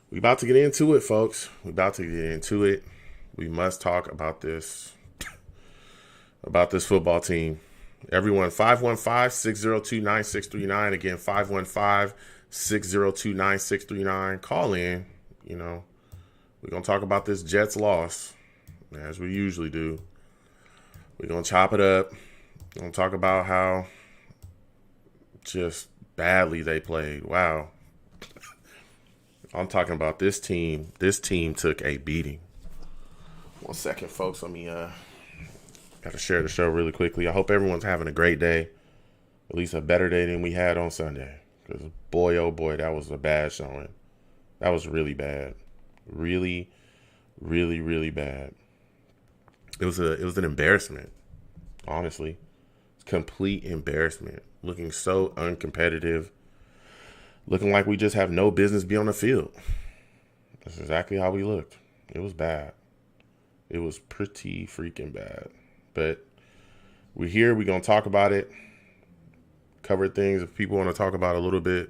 We about to get into it, folks. We about to get into it. We must talk about this football team. Everyone, 515-602-9639. Again, 515-602-9639. Call in. We're going to talk about this Jets loss, as we usually do. We're going to chop it up. We're going to talk about how just badly they played. Wow. I'm talking about this team. This team took a beating. 1 second, folks. Let me got to share the show really quickly. I hope everyone's having a great day. At least a better day than we had on Sunday. Because boy, oh boy, that was a bad showing. That was really bad. Really, really, really bad. It was an embarrassment. Honestly. Complete embarrassment. Looking so uncompetitive. Looking like we just have no business being on the field. That's exactly how we looked. It was bad. It was pretty freaking bad. But we're here. We're going to talk about it. Cover things. If people want to talk about it a little bit,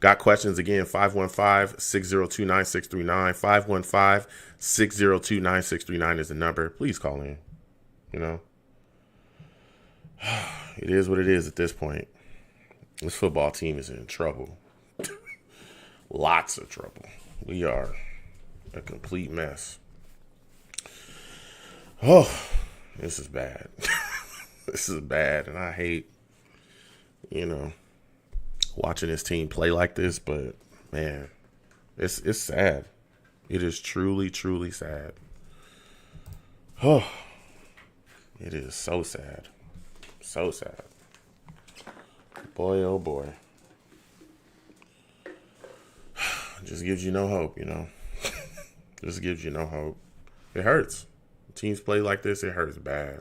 got questions, again, 515-602-9639. 515-602-9639 is the number. Please call in. It is what it is at this point. This football team is in trouble. Lots of trouble. We are a complete mess. Oh, this is bad. This is bad, and I hate, watching this team play like this, but man, it's sad. It is truly, truly sad. Oh, it is so sad. So sad. Boy, oh boy. Just gives you no hope, Just gives you no hope. It hurts. Teams play like this, it hurts bad.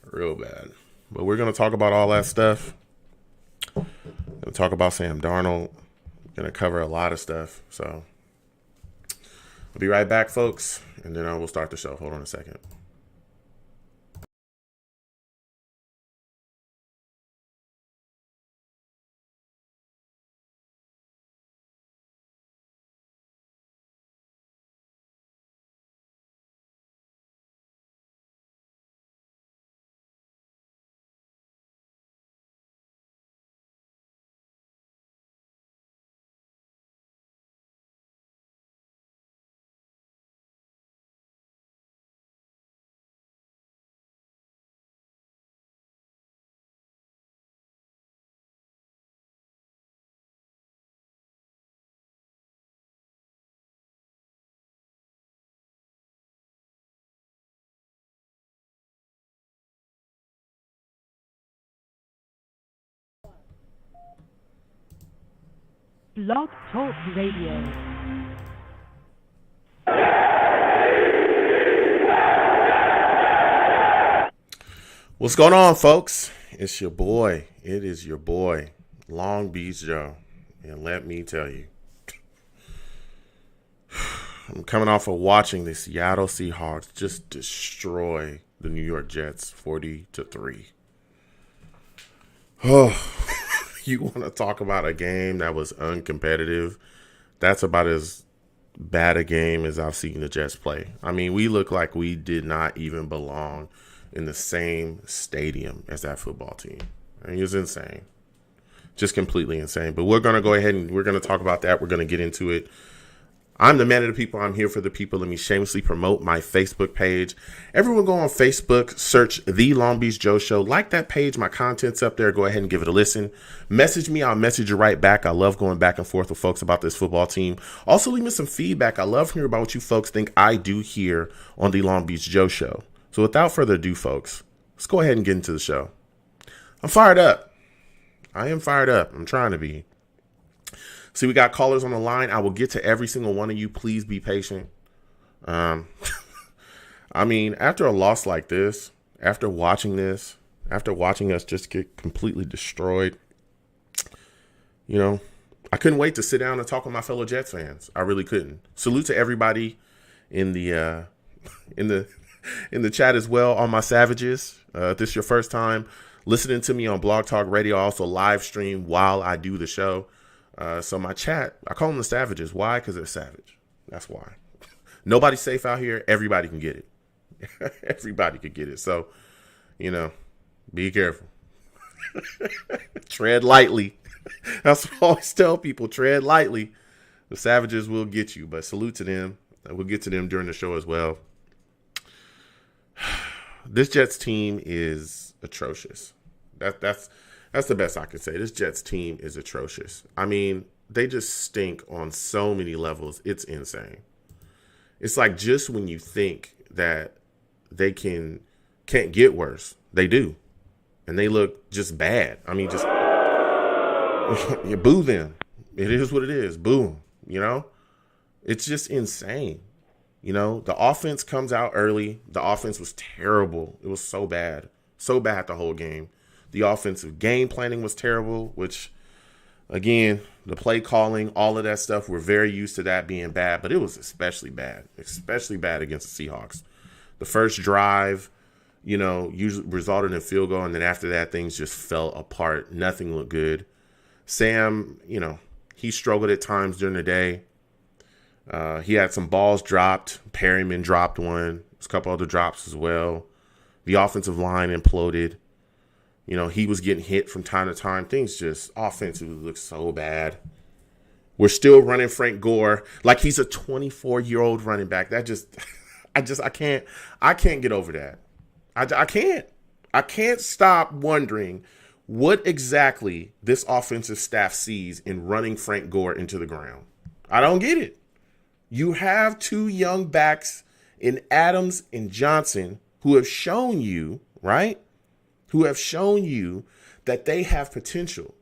Real bad. But we're going to talk about all that stuff. Going to talk about Sam Darnold. Going to cover a lot of stuff. So I'll be right back, folks. And then we'll start the show. Hold on a second. Blog Talk Radio. What's going on, folks? It's your boy. It is your boy, Long Beach Joe. And let me tell you, I'm coming off of watching the Seattle Seahawks just destroy the New York Jets 40-3. Oh, you want to talk about a game that was uncompetitive? That's about as bad a game as I've seen the Jets play. I mean, we look like we did not even belong in the same stadium as that football team. I mean, it was insane. Just completely insane. But we're going to go ahead and we're going to talk about that. We're going to get into it. I'm the man of the people. I'm here for the people. Let me shamelessly promote my Facebook page. Everyone go on Facebook, search The Long Beach Joe Show. Like that page. My content's up there. Go ahead and give it a listen. Message me. I'll message you right back. I love going back and forth with folks about this football team. Also, leave me some feedback. I love hearing about what you folks think I do here on The Long Beach Joe Show. So without further ado, folks, let's go ahead and get into the show. I'm fired up. I am fired up. I'm trying to be. See, we got callers on the line. I will get to every single one of you. Please be patient. I mean, after a loss like this, after watching us just get completely destroyed, I couldn't wait to sit down and talk with my fellow Jets fans. I really couldn't. Salute to everybody in the in the chat as well, all my savages. If this is your first time listening to me on Blog Talk Radio, I also live stream while I do the show. So my chat, I call them the Savages. Why? Because they're savage. That's why. Nobody's safe out here. Everybody can get it. Everybody can get it. So, be careful. Tread lightly. That's what I always tell people. Tread lightly. The Savages will get you, but salute to them. We'll get to them during the show as well. This Jets team is atrocious. That's the best I can say. This Jets team is atrocious. I mean, they just stink on so many levels. It's insane. It's like just when you think that they can't get worse, they do. And they look just bad. I mean, just you boo them. It is what it is. Boo them, It's just insane. The offense comes out early. The offense was terrible. It was so bad. So bad the whole game. The offensive game planning was terrible, which, again, the play calling, all of that stuff, we're very used to that being bad, but it was especially bad against the Seahawks. The first drive, usually resulted in a field goal, and then after that, things just fell apart. Nothing looked good. Sam, he struggled at times during the day. He had some balls dropped. Perryman dropped one. There's a couple other drops as well. The offensive line imploded. He was getting hit from time to time. Things just offensively look so bad. We're still running Frank Gore like he's a 24-year-old running back. That just, I can't get over that. I can't stop wondering what exactly this offensive staff sees in running Frank Gore into the ground. I don't get it. You have two young backs in Adams and Johnson who have shown you, right? Who have shown you that they have potential,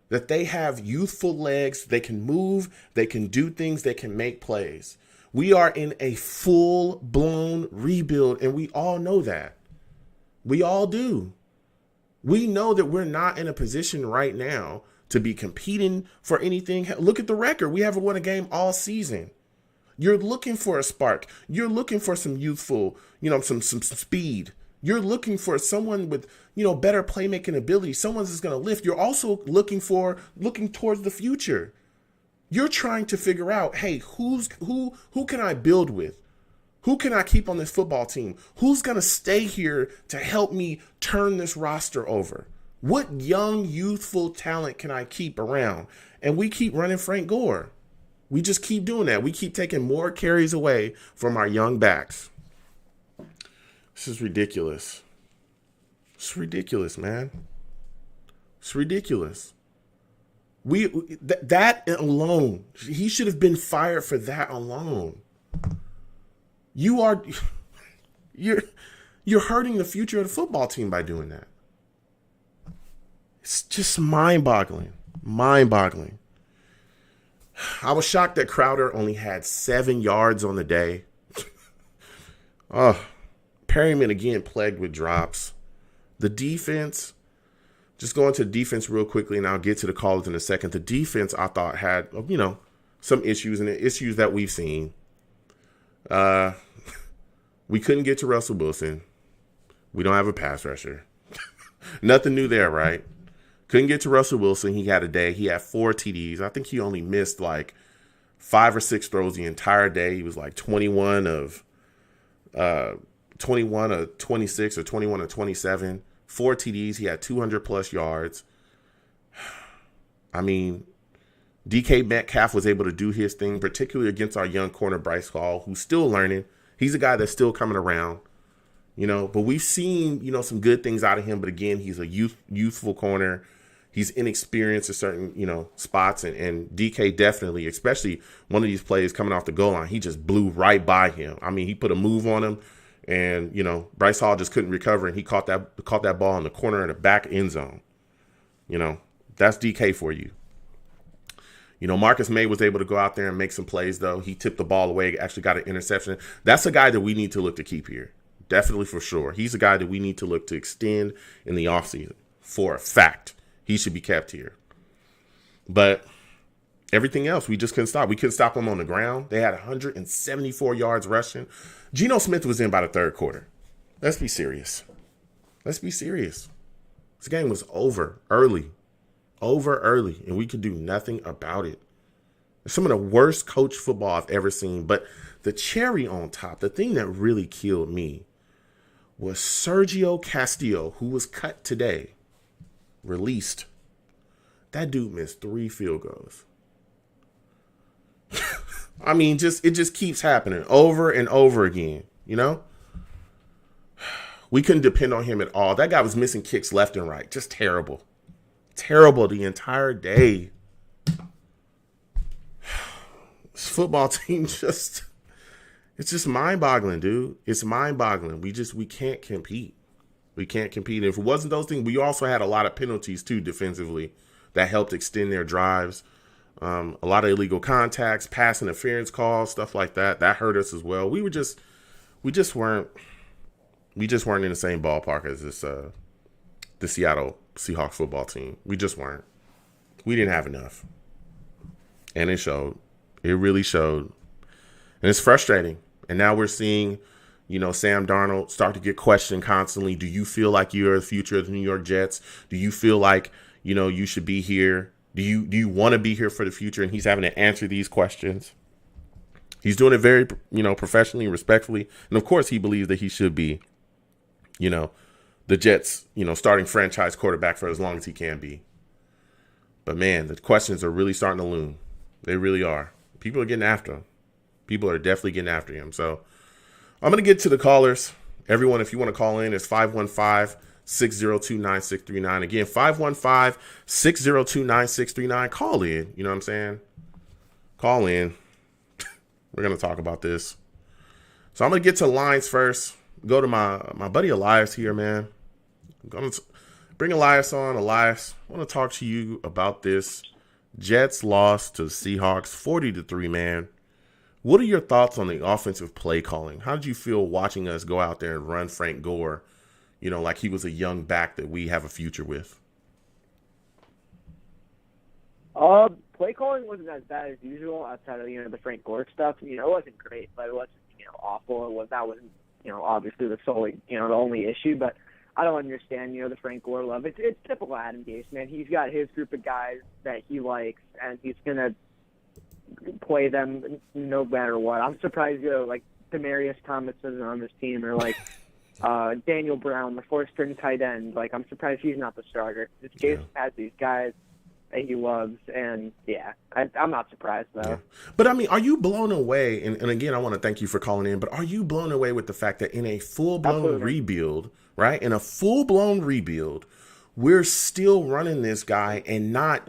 that they have youthful legs, they can move, they can do things, they can make plays. We are in a full-blown rebuild, and we all know that. We all do. We know that we're not in a position right now to be competing for anything. Look at the record. We haven't won a game all season. You're looking for a spark. You're looking for some youthful, some speed. You're looking for someone with, better playmaking ability. Someone that's going to lift. You're also looking towards the future. You're trying to figure out, hey, who can I build with? Who can I keep on this football team? Who's going to stay here to help me turn this roster over? What young, youthful talent can I keep around? And we keep running Frank Gore. We just keep doing that. We keep taking more carries away from our young backs. This is ridiculous. It's ridiculous, man. It's ridiculous. That alone, he should have been fired for that alone. You're hurting the future of the football team by doing that. It's just mind-boggling. Mind-boggling. I was shocked that Crowder only had 7 yards on the day. Perryman again plagued with drops. The defense, just going to the defense real quickly, and I'll get to the callers in a second. The defense, I thought, had, some issues, and the issues that we've seen. We couldn't get to Russell Wilson. We don't have a pass rusher. Nothing new there, right? Couldn't get to Russell Wilson. He had a day. He had 4 TDs. I think he only missed like 5 or 6 throws the entire day. He was like 21 of 26 or 21 of 27. 4 TDs. He had 200 plus yards. I mean, DK Metcalf was able to do his thing, particularly against our young corner Bryce Hall, who's still learning. He's a guy that's still coming around, but we've seen, some good things out of him. But again, he's a youthful corner. He's inexperienced at certain, spots. And DK definitely, especially one of these plays coming off the goal line, he just blew right by him. I mean, he put a move on him, and, Bryce Hall just couldn't recover, and he caught that ball in the corner of the back end zone. That's DK for you. Marcus May was able to go out there and make some plays, though. He tipped the ball away, actually got an interception. That's a guy that we need to look to keep here. Definitely for sure. He's a guy that we need to look to extend in the offseason. For a fact, he should be kept here. But everything else, we just couldn't stop. We couldn't stop him on the ground. They had 174 yards rushing. Geno Smith was in by the third quarter. Let's be serious. This game was over early. over early, and we could do nothing about it. Some of the worst coach football I've ever seen. But the cherry on top, the thing that really killed me was Sergio Castillo, who was cut today, released. That dude missed 3 field goals. I mean, it just keeps happening over and over again, you know? We couldn't depend on him at all. That guy was missing kicks left and right. Just terrible. Terrible the entire day. This football team it's just mind-boggling, dude. It's mind-boggling. We can't compete. We can't compete. And if it wasn't those things, we also had a lot of penalties too defensively that helped extend their drives. A lot of illegal contacts, pass interference calls, stuff like that. That hurt us as well. We just weren't in the same ballpark as the Seattle Seahawks football team. We just weren't. We didn't have enough. And it showed. It really showed. And it's frustrating. And now we're seeing, Sam Darnold start to get questioned constantly. Do you feel like you're the future of the New York Jets? Do you feel like, you should be here? Do you want to be here for the future? And he's having to answer these questions. He's doing it very, professionally, respectfully. And of course he believes that he should be, the Jets, starting franchise quarterback for as long as he can be. But man, the questions are really starting to loom. They really are. People are getting after him. People are definitely getting after him. So I'm going to get to the callers. Everyone, if you want to call in, it's 515-602-9639. Again, 515-602-9639. Call in. You know what I'm saying? Call in. We're going to talk about this. So I'm going to get to lines first. Go to my buddy Elias here, man. I'm going to bring Elias on. Elias, I want to talk to you about this Jets loss to the Seahawks 40-3, man. What are your thoughts on the offensive play calling? How did you feel watching us go out there and run Frank Gore, like he was a young back that we have a future with? Play calling wasn't as bad as usual outside of, the Frank Gore stuff. It wasn't great, but it wasn't, awful. That wasn't, obviously the only issue, but I don't understand, the Frank Gore love. It's typical Adam Gase, man. He's got his group of guys that he likes, and he's going to play them no matter what. I'm surprised, like Demaryius Thomas isn't on this team, or like Daniel Brown, the 4th-string tight end. Like, I'm surprised he's not the starter. This Gase has these guys that he loves, and I'm not surprised though. Yeah. But I mean, are you blown away? And again, I want to thank you for calling in. But are you blown away with the fact that in a full-blown rebuild, right? In a full-blown rebuild, we're still running this guy and not,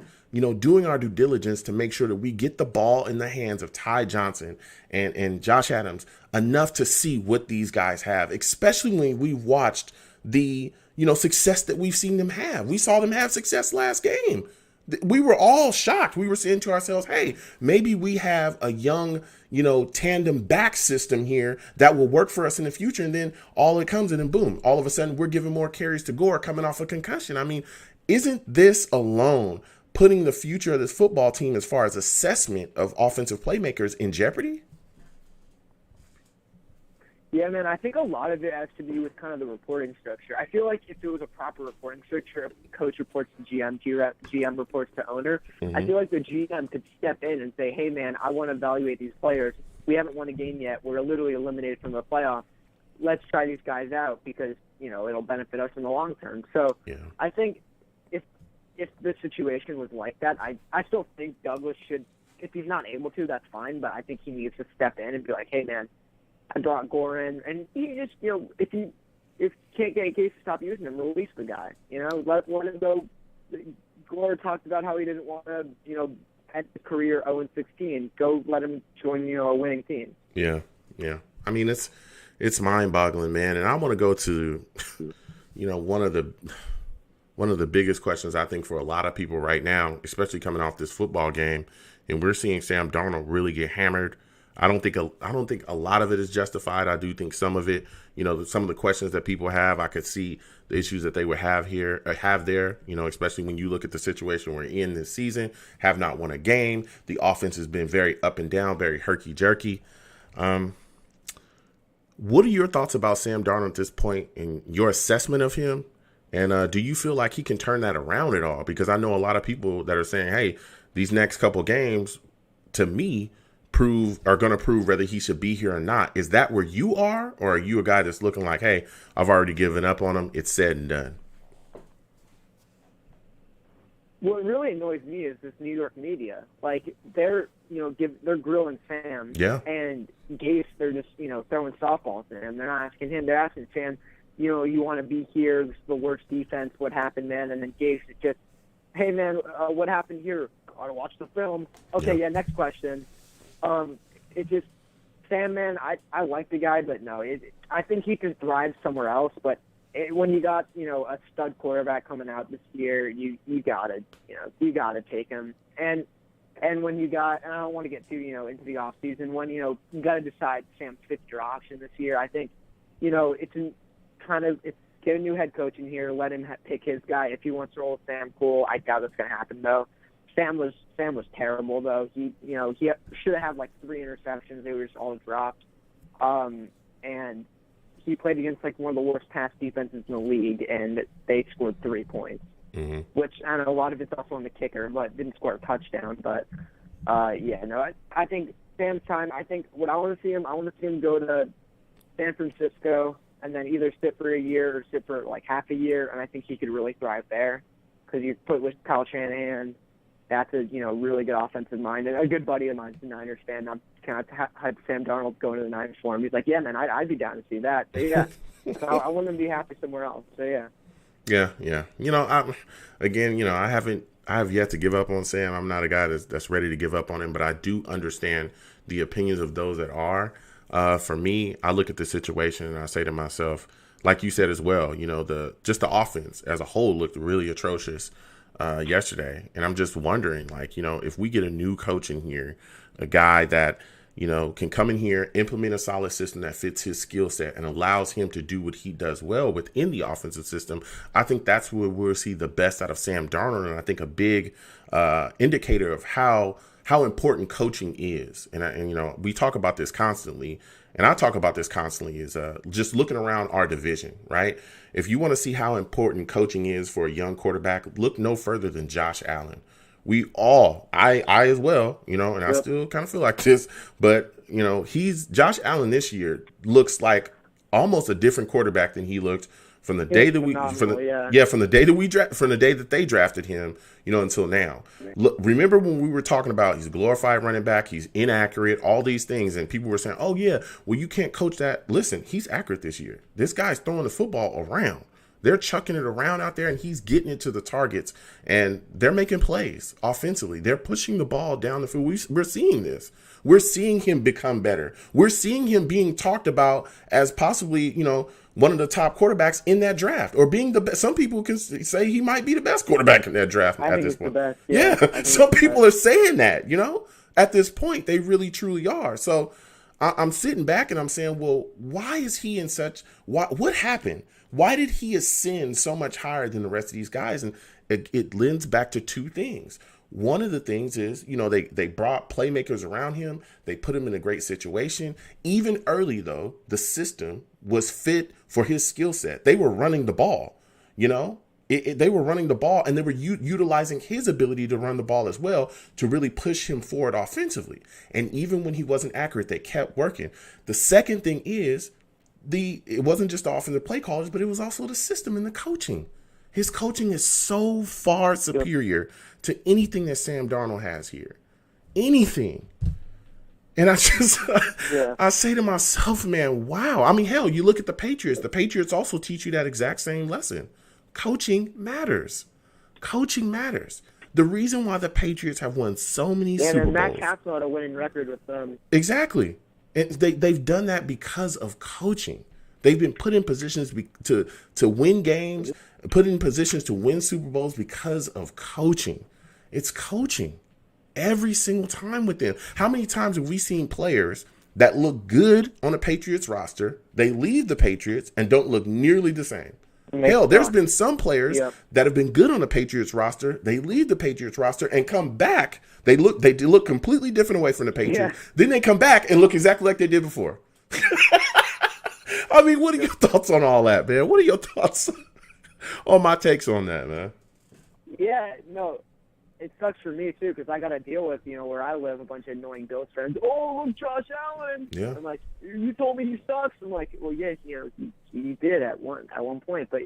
doing our due diligence to make sure that we get the ball in the hands of Ty Johnson and Josh Adams enough to see what these guys have, especially when we watched the, success that we've seen them have. We saw them have success last game. We were all shocked. We were saying to ourselves, hey, maybe we have a young, tandem back system here that will work for us in the future. And then all it comes in and boom, all of a sudden we're giving more carries to Gore coming off a concussion. I mean, isn't this alone putting the future of this football team as far as assessment of offensive playmakers in jeopardy? Yeah, man, I think a lot of it has to do with kind of the reporting structure. I feel like if it was a proper reporting structure, if the coach reports to GM, GM reports to owner, I feel like the GM could step in and say, hey, man, I want to evaluate these players. We haven't won a game yet. We're literally eliminated from the playoffs. Let's try these guys out because, it'll benefit us in the long term. So I think if the situation was like that, I still think Douglas should, if he's not able to, that's fine, but I think he needs to step in and be like, hey, man, I brought Gore in, and he just, if you can't get a case to stop using him, release the guy. Let him go. Gore talked about how he didn't want to, end his career 0-16. Go let him join, a winning team. Yeah. I mean, it's mind-boggling, man. And I want to go to, one of the biggest questions I think for a lot of people right now, especially coming off this football game, and we're seeing Sam Darnold really get hammered. I don't think a lot of it is justified. I do think some of it, some of the questions that people have, I could see the issues that they would have there, especially when you look at the situation we're in this season, have not won a game. The offense has been very up and down, very herky-jerky. What are your thoughts about Sam Darnold at this point and your assessment of him? And do you feel like he can turn that around at all? Because I know a lot of people that are saying, hey, these next couple games, to me, are going to prove whether he should be here or not. Is that where you are? Or are you a guy that's looking like, hey, I've already given up on him. It's said and done. What really annoys me is this New York media. Like, they're grilling Sam. Yeah. And Gase, they're just, throwing softballs at him. They're not asking him. They're asking Sam, you want to be here. This is the worst defense. What happened, man? And then Gase is just, hey, man, what happened here? Gotta watch the film. Okay, yeah, next question. It just, Sam, man, I like the guy, but no, I think he can thrive somewhere else. But when you got, a stud quarterback coming out this year, you gotta take him. And when you got, and I don't want to get too, into the off season, when, you gotta decide Sam's fifth-year option this year, I think, it's get a new head coach in here, let him pick his guy. If he wants to roll with Sam, cool. I doubt that's gonna happen though. Sam was terrible though. He should have had like 3 interceptions. They were just all dropped. And he played against like one of the worst pass defenses in the league, and they scored 3 points. Mm-hmm. Which I know a lot of it's also on the kicker, but didn't score a touchdown. But I think Sam's time. I think what I want to see him go to San Francisco and then either sit for a year or sit for like half a year, and I think he could really thrive there because you put with Kyle Shanahan. That's a really good offensive mind. And a good buddy of mine's a Niners fan. I'm kind of had Sam Darnold going to the Niners for him. He's like, yeah, man, I'd be down to see that. So, yeah, so I want him to be happy somewhere else. So, yeah. Yeah. I have yet to give up on Sam. I'm not a guy that's ready to give up on him, but I do understand the opinions of those that are. For me, I look at the situation and I say to myself, like you said as well, the offense as a whole looked really atrocious yesterday. And I'm just wondering, if we get a new coach in here, a guy that, can come in here, implement a solid system that fits his skill set and allows him to do what he does well within the offensive system, I think that's where we'll see the best out of Sam Darnold. And I think a big indicator of how important coaching is. And we talk about this constantly. And I talk about this constantly is just looking around our division, right? If you want to see how important coaching is for a young quarterback, look no further than Josh Allen. I as well, and I still kind of feel like this, but Josh Allen this year looks like almost a different quarterback than he looked from the day that they drafted him, until now. Look, remember when we were talking about he's a glorified running back, he's inaccurate, all these things, and people were saying, oh yeah, well you can't coach that. Listen, he's accurate this year. This guy's throwing the football around. They're chucking it around out there and he's getting it to the targets and they're making plays offensively. They're pushing the ball down the field. We're seeing this. We're seeing him become better. We're seeing him being talked about as possibly, one of the top quarterbacks in that draft or being the best. Some people can say he might be the best quarterback in that draft at this point. Yeah. Some people are saying that, at this point, they really, truly are. So I'm sitting back and I'm saying, well, why is he in what happened? Why did he ascend so much higher than the rest of these guys? And it lends back to 2 things. One of the things is, they brought playmakers around him. They put him in a great situation. Even early, though, the system was fit for his skill set. They were running the ball, they were running the ball and they were utilizing his ability to run the ball as well to really push him forward offensively. And even when he wasn't accurate, they kept working. The second thing is it wasn't just the offensive play callers, but it was also the system and the coaching. His coaching is so far superior to anything that Sam Darnold has here. Anything. And I say to myself, man, wow. I mean, hell, you look at the Patriots. The Patriots also teach you that exact same lesson. Coaching matters. Coaching matters. The reason why the Patriots have won so many Super Bowls. And Matt Castle had a winning record with them. Exactly. And they've done that because of coaching. They've been put in positions to win games, put in positions to win Super Bowls because of coaching. It's coaching every single time with them. How many times have we seen players that look good on a Patriots roster, they leave the Patriots and don't look nearly the same? Hell, there's been some players that have been good on the Patriots roster. They leave the Patriots roster and come back. They look completely different away from the Patriots. Yeah. Then they come back and look exactly like they did before. I mean, what are your thoughts on all that, man? What are your thoughts? All my takes on that, man. Yeah, no, it sucks for me too because I got to deal with where I live a bunch of annoying Bills fans. Oh, look, Josh Allen. Yeah. I'm like, you told me he sucks. I'm like, well, yeah, he did at one point, but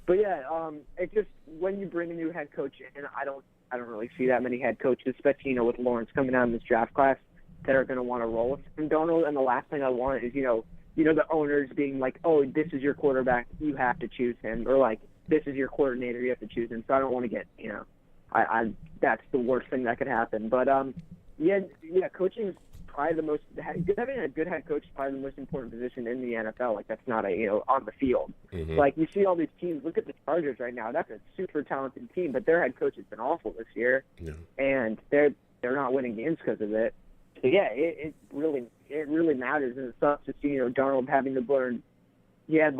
yeah, it just when you bring a new head coach in, I don't really see that many head coaches, especially with Lawrence coming out in this draft class, that are going to want to roll with Sam Darnold. And the last thing I want is the owners being like, oh, this is your quarterback, you have to choose him, or like this is your coordinator, you have to choose him. So I don't want to get I that's the worst thing that could happen. But yeah, coaching is probably the most having a good head coach is probably the most important position in the NFL. Like that's not on the field. Mm-hmm. Like you see all these teams. Look at the Chargers right now. That's a super talented team, but their head coach has been awful this year, and they're not winning games because of it. So yeah, it really matters, and it sucks to see Darnold having to learn. He had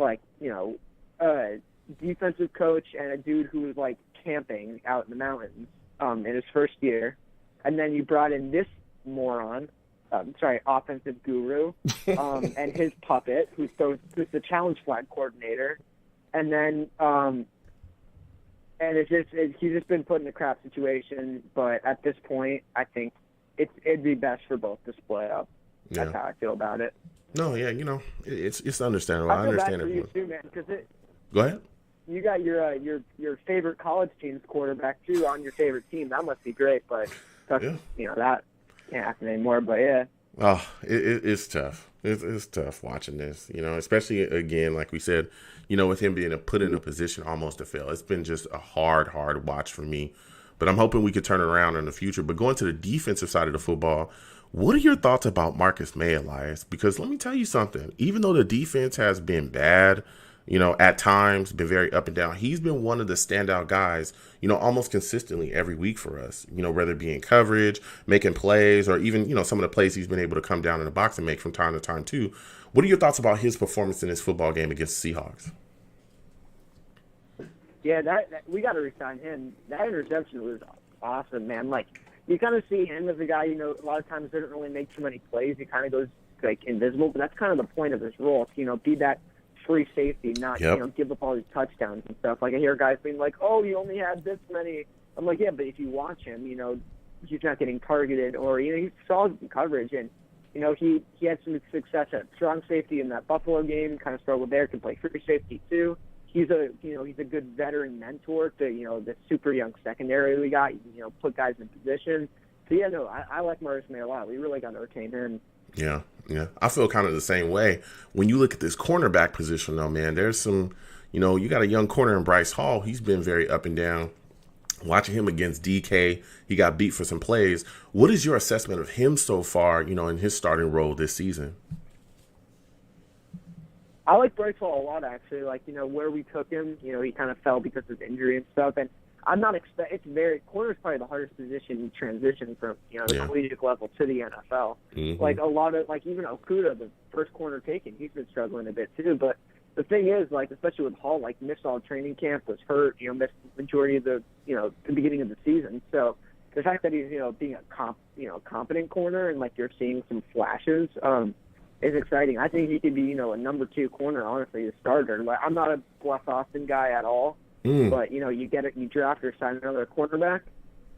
a defensive coach and a dude who was like camping out in the mountains in his first year, and then you brought in this moron, offensive guru, and his puppet who's the challenge flag coordinator, and then and he's just been put in a crap situation. But at this point, I think it'd be best for both to split up. That's how I feel about it. No, yeah, it's understandable. I feel bad understand for it. you too, man, because Go ahead. you got your favorite college team's quarterback too on your favorite team. That must be great, but that can't happen anymore. But yeah. Oh, it's tough. It's tough watching this, especially again, like we said, with him being put in a position almost to fail. It's been just a hard watch for me. But I'm hoping we could turn it around in the future. But going to the defensive side of the football, what are your thoughts about Marcus May, Elias? Because let me tell you something. Even though the defense has been bad, at times, been very up and down, he's been one of the standout guys, almost consistently every week for us, whether it be in coverage, making plays, or even, some of the plays he's been able to come down in the box and make from time to time, too. What are your thoughts about his performance in this football game against the Seahawks? Yeah, that we got to resign him. That interception was awesome, man. Like, you kind of see him as a guy, a lot of times doesn't really make too many plays. He kind of goes, invisible. But that's kind of the point of his role, be that free safety, not, give up all these touchdowns and stuff. Like, I hear guys being like, oh, you only had this many. I'm like, yeah, but if you watch him, he's not getting targeted, or, he's solid in coverage. And, he had some success at strong safety in that Buffalo game, kind of struggled there, can play free safety too. He's a good veteran mentor to the super young secondary we got. Put guys in position. So yeah, no, I like Marcus May a lot. We really got to retain him. Yeah. I feel kind of the same way. When you look at this cornerback position, though, man, there's some. You got a young corner in Bryce Hall. He's been very up and down. Watching him against DK, he got beat for some plays. What is your assessment of him so far? In his starting role this season. I like Bryce Hall a lot, actually. Like, where we took him, he kind of fell because of injury and stuff. And I'm not corner's probably the hardest position to transition from, the collegiate level to the NFL. Mm-hmm. Like, a lot of, even Okuda, the first corner taken, he's been struggling a bit too. But the thing is, especially with Hall, missed all training camp, was hurt, missed the majority of the beginning of the season. So the fact that he's, being a competent corner and, you're seeing some flashes, is exciting. I think he could be, a number 2 corner, honestly, a starter. I'm not a Bless Austin guy at all, but, you draft or sign another cornerback,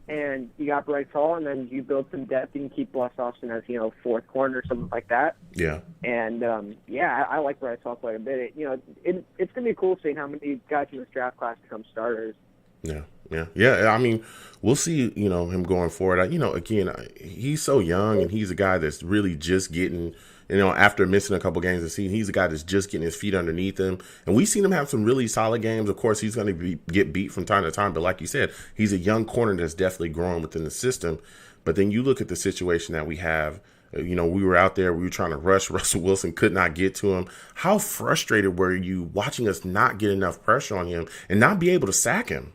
and you got Bryce Hall, and then you build some depth. You can keep Bless Austin as, 4th corner or something like that. Yeah. And, I like Bryce Hall quite a bit. It's going to be cool seeing how many guys in this draft class become starters. Yeah. I mean, we'll see, him going forward. Again, he's so young, and he's a guy that's really just getting, after missing a couple games of the season, he's a guy that's just getting his feet underneath him. And we've seen him have some really solid games. Of course, he's going to get beat from time to time. But like you said, he's a young corner that's definitely growing within the system. But then you look at the situation that we have. We were out there, we were trying to rush Russell Wilson, could not get to him. How frustrated were you watching us not get enough pressure on him and not be able to sack him?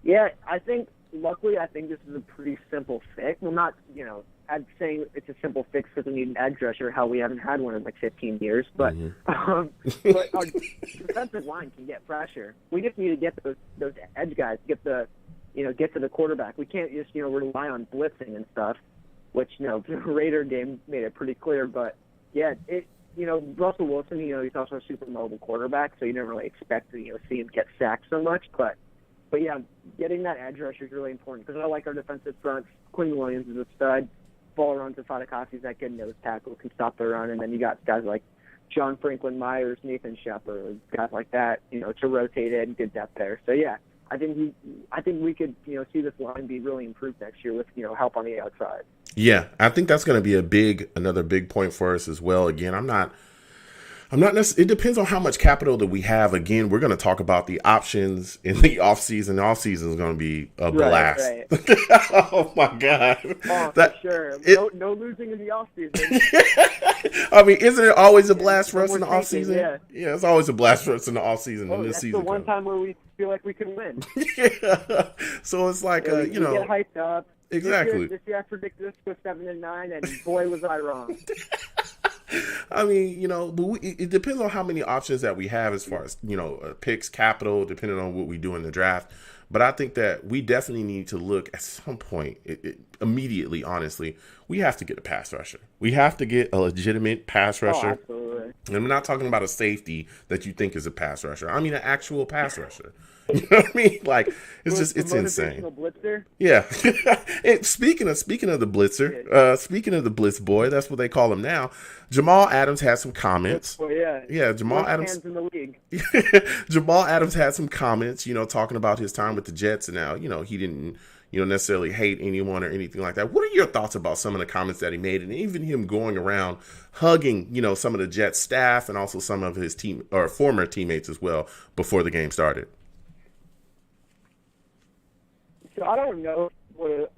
Yeah, luckily, I think this is a pretty simple fix. Well, not, I'm saying it's a simple fix because we need an edge rusher. Hell, we haven't had one in 15 years. But but our defensive line can get pressure. We just need to get those edge guys, get to the quarterback. We can't just rely on blitzing and stuff, which the Raider game made it pretty clear. But yeah, Russell Wilson, he's also a super mobile quarterback, so you never really expect to, see him get sacked so much. But yeah, getting that edge rush is really important because I like our defensive front. Quinn Williams is a stud. Ball runs to Fadakasi's that good nose tackle, can stop the run, and then you got guys like John Franklin Myers, Nathan Shepard, guys like that, to rotate in, good depth there. So yeah, I think we could, see this line be really improved next year with, help on the outside. Yeah, I think that's going to be another big point for us as well. Again, I'm not necessarily, it depends on how much capital that we have. Again, we're going to talk about the options in the offseason. The offseason is going to be a blast. Right. Oh, my God. Oh, for sure. No losing in the offseason. I mean, isn't it always a blast for us in the offseason? Yeah, it's always a blast for us in the offseason. Oh, that's the one time where we feel like we can win. Yeah. So it's like, we get hyped up. Exactly. This year I predicted this was 7-9, and boy, was I wrong. I mean, it depends on how many options that we have as far as, picks, capital, depending on what we do in the draft. But I think that we definitely need to look at some point, immediately, honestly, we have to get a pass rusher. We have to get a legitimate pass rusher. Oh, absolutely. And I'm not talking about a safety that you think is a pass rusher. I mean, an actual pass rusher. You know what I mean? Like, it's insane. Blitzer? Yeah. Speaking of the blitzer, speaking of the blitz boy, that's what they call him now. Jamal Adams had some comments. Oh yeah. Yeah, Jamal Worst Adams. hands in the league. Jamal Adams had some comments, talking about his time with the Jets, and now, he didn't, necessarily hate anyone or anything like that. What are your thoughts about some of the comments that he made, and even him going around hugging, some of the Jets staff and also some of his team or former teammates as well before the game started? So I don't know.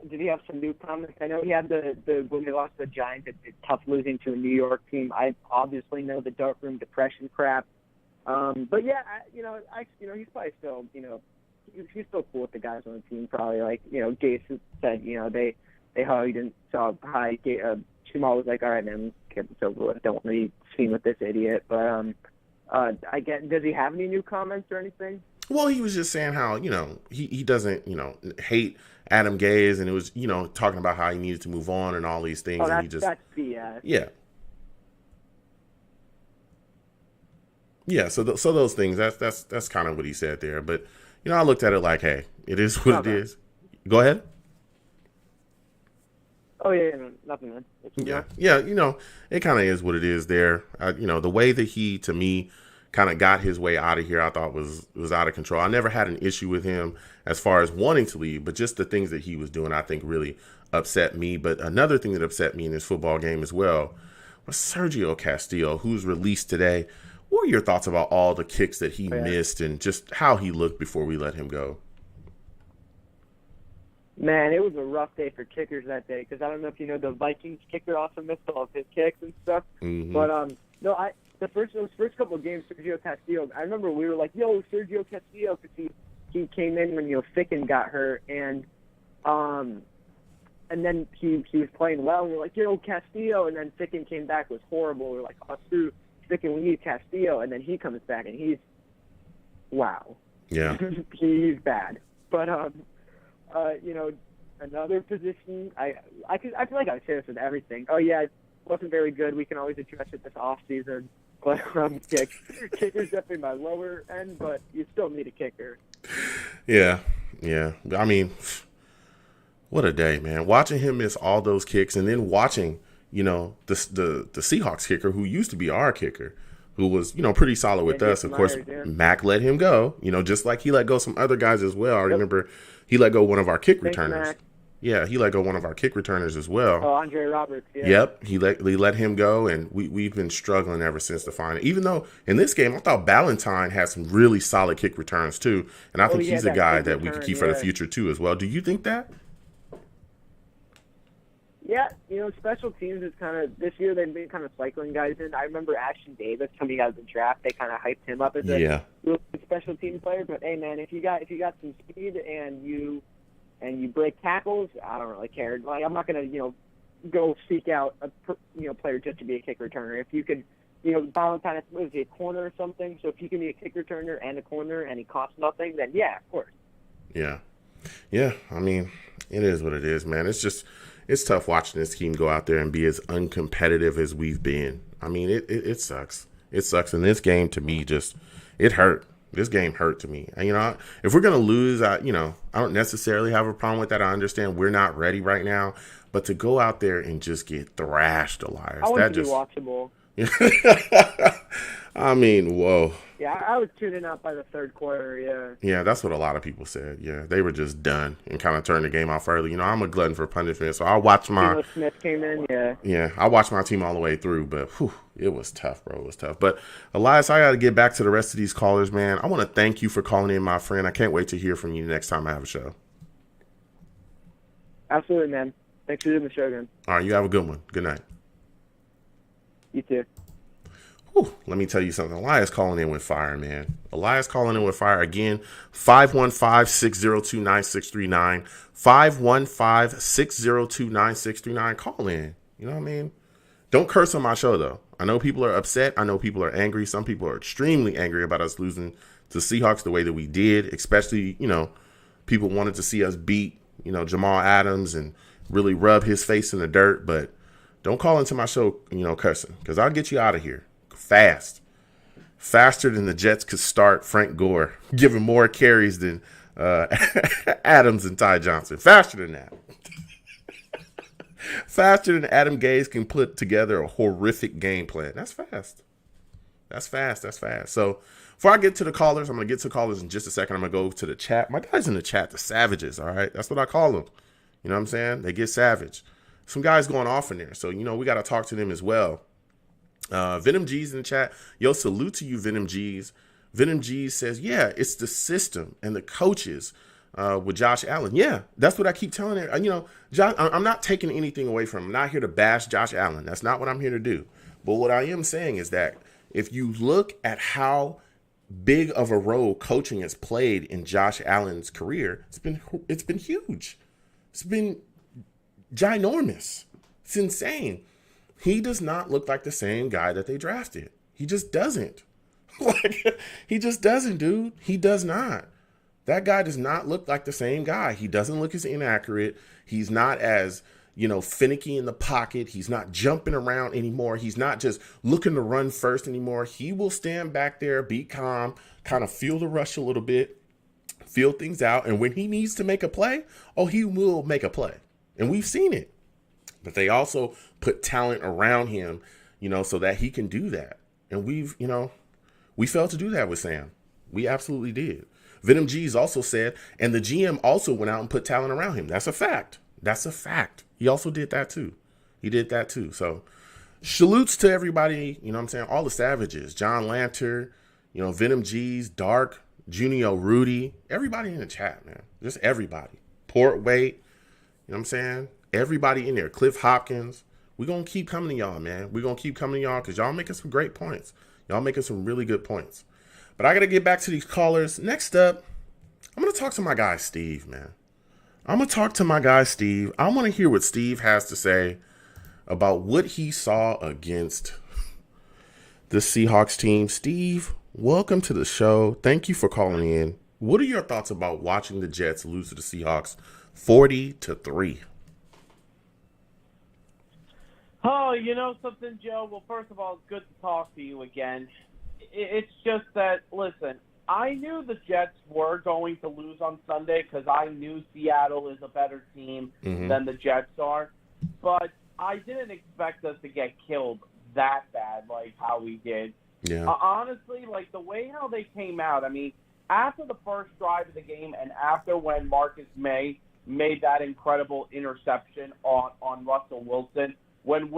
Did he have some new comments? I know he had the when they lost to the Giants, it's tough losing to a New York team. I obviously know the dark room depression crap. But yeah, he's probably still, he's still cool with the guys on the team. Probably like, Gase said, they hugged and saw hi. Jamal was like, all right, man, get this over with. Don't want to be seen with this idiot. But does he have any new comments or anything? Well, he was just saying how, he doesn't, hate Adam Gase, and it was, talking about how he needed to move on and all these things. Oh, and that's BS. Yeah. Yeah, so those things, that's kind of what he said there. But, I looked at it like, hey, it is what it is. Go ahead. Oh, yeah, nothing, man. Yeah, it kind of is what it is there. The way that he, to me, kind of got his way out of here, I thought was out of control. I never had an issue with him as far as wanting to leave, but just the things that he was doing, I think, really upset me. But another thing that upset me in this football game as well was Sergio Castillo, who's released today. What are your thoughts about all the kicks that he missed and just how he looked before we let him go? Man, it was a rough day for kickers that day because I don't know if you know, the Vikings kicker also missed all of his kicks and stuff. Mm-hmm. But those first couple of games, Sergio Castillo, I remember we were like, yo, Sergio Castillo, because he came in when, Ficken got hurt, and then he was playing well, and we're like, Castillo, and then Ficken came back, was horrible. We're like, oh, screw Ficken, we need Castillo, and then he comes back, and he's, wow. Yeah. He's bad. But, another position, I feel like I say this with everything. Oh, yeah, it wasn't very good. We can always address it this offseason. But kicker's definitely my lower end, but you still need a kicker. Yeah. I mean, what a day, man. Watching him miss all those kicks and then watching, the Seahawks kicker who used to be our kicker, who was, pretty solid with us. Of course, Mac let him go, just like he let go some other guys as well. I remember he let go one of our kick returners. Mac. Yeah, he let go one of our kick returners as well. Oh, Andre Roberts, yeah. Yep, he let him go, and we've been struggling ever since to find it. Even though in this game, I thought Ballantyne had some really solid kick returns too, and I think he's a guy that we could keep for the future too as well. Do you think that? Yeah, special teams is kind of, this year they've been kind of cycling guys in. I remember Ashton Davis coming out of the draft. They kind of hyped him up as a really good special team player. But hey, man, if you got some speed and you break tackles, I don't really care. Like, I'm not gonna go seek out a player just to be a kick returner. If you could, Valentine was a corner or something. So if you can be a kick returner and a corner and he costs nothing, then yeah, of course. Yeah. I mean, it is what it is, man. It's tough watching this team go out there and be as uncompetitive as we've been I mean, it sucks. It sucks. And this game to me it hurt. This game hurt to me. And, if we're going to lose, I don't necessarily have a problem with that. I understand we're not ready right now. But to go out there and just get thrashed, Elias, I want it to be watchable. I mean, whoa. Yeah, I was tuning out by the third quarter, yeah. Yeah, that's what a lot of people said. Yeah, they were just done and kind of turned the game off early. I'm a glutton for punishment, so I watched my Smith came in, yeah. Yeah, I watched my team all the way through, but it was tough, bro. It was tough. But Elias, I got to get back to the rest of these callers, man. I want to thank you for calling in, my friend. I can't wait to hear from you next time I have a show. Absolutely, man. Thanks for doing the show again. All right, you have a good one. Good night. You too. Let me tell you something. Elias calling in with fire, man. Elias calling in with fire again. 515-602-9639. 515-602-9639. Call in. You know what I mean? Don't curse on my show, though. I know people are upset. I know people are angry. Some people are extremely angry about us losing to Seahawks the way that we did. Especially, people wanted to see us beat, Jamal Adams and really rub his face in the dirt. But don't call into my show, cursing, because I'll get you out of here. Faster than the Jets could start Frank Gore, giving more carries than Adams and Ty Johnson. Faster than that. Faster than Adam Gase can put together a horrific game plan. That's fast. That's fast. So before I get to the callers, I'm going to get to callers in just a second. I'm going to go to the chat. My guys in the chat, the savages, all right? That's what I call them. You know what I'm saying? They get savage. Some guys going off in there. So, we got to talk to them as well. Venom G's in the chat. Yo, salute to you, Venom G's. Venom G's says, yeah, it's the system and the coaches with Josh Allen. Yeah, that's what I keep telling her. Josh, I'm not taking anything away from him. I'm not here to bash Josh Allen. That's not what I'm here to do. But what I am saying is that if you look at how big of a role coaching has played in Josh Allen's career, it's been huge. It's been ginormous. It's insane. He does not look like the same guy that they drafted. He just doesn't. He just doesn't, dude. He does not. That guy does not look like the same guy. He doesn't look as inaccurate. He's not as, finicky in the pocket. He's not jumping around anymore. He's not just looking to run first anymore. He will stand back there, be calm, kind of feel the rush a little bit, feel things out. And when he needs to make a play, he will make a play. And we've seen it. But they also put talent around him, so that he can do that. And we failed to do that with Sam. We absolutely did. Venom G's also said, and the GM also went out and put talent around him. That's a fact. He also did that too. So salutes to everybody, all the savages, John Lanter, Venom G's, Dark, Junio Rudy, everybody in the chat, man. Just everybody. Port Wait, everybody in there. Cliff Hopkins. We're going to keep coming to y'all, man. We're going to keep coming to y'all because y'all making some great points. Y'all making some really good points. But I got to get back to these callers. Next up, I'm going to talk to my guy, Steve, man. I want to hear what Steve has to say about what he saw against the Seahawks team. Steve, welcome to the show. Thank you for calling in. What are your thoughts about watching the Jets lose to the Seahawks 40-3? Oh, you know something, Joe? Well, first of all, it's good to talk to you again. It's just that, listen, I knew the Jets were going to lose on Sunday because I knew Seattle is a better team than the Jets are. But I didn't expect us to get killed that bad like how we did. Yeah. Honestly, like the way how they came out, I mean, after the first drive of the game and after when Marcus May made that incredible interception on Russell Wilson, when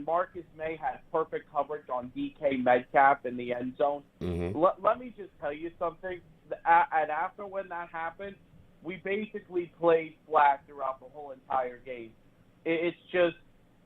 Marcus May had perfect coverage on DK Metcalf in the end zone, let me just tell you something. And after when that happened, we basically played flat throughout the whole entire game. It's just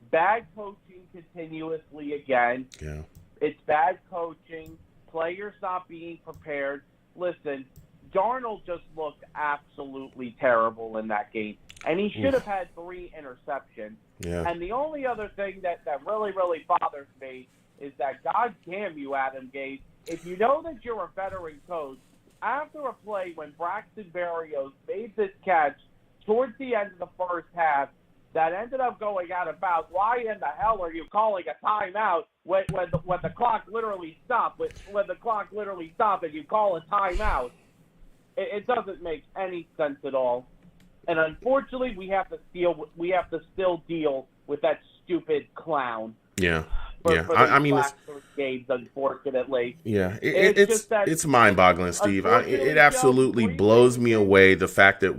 bad coaching continuously again. Yeah. It's bad coaching, players not being prepared. Listen, Darnold just looked absolutely terrible in that game, and he should have had 3 interceptions. Yeah. And the only other thing that really, really bothers me is that, goddamn you, Adam Gase, if you know that you're a veteran coach, after a play when Braxton Berrios made this catch towards the end of the first half, that ended up going out of bounds. Why in the hell are you calling a timeout when the clock literally stopped? When the clock literally stopped and you call a timeout, it doesn't make any sense at all. And unfortunately, we have to still deal with that stupid clown. Yeah. For I mean, last 3 games, unfortunately. Yeah, It's mind-boggling, Steve. It absolutely blows me away the fact that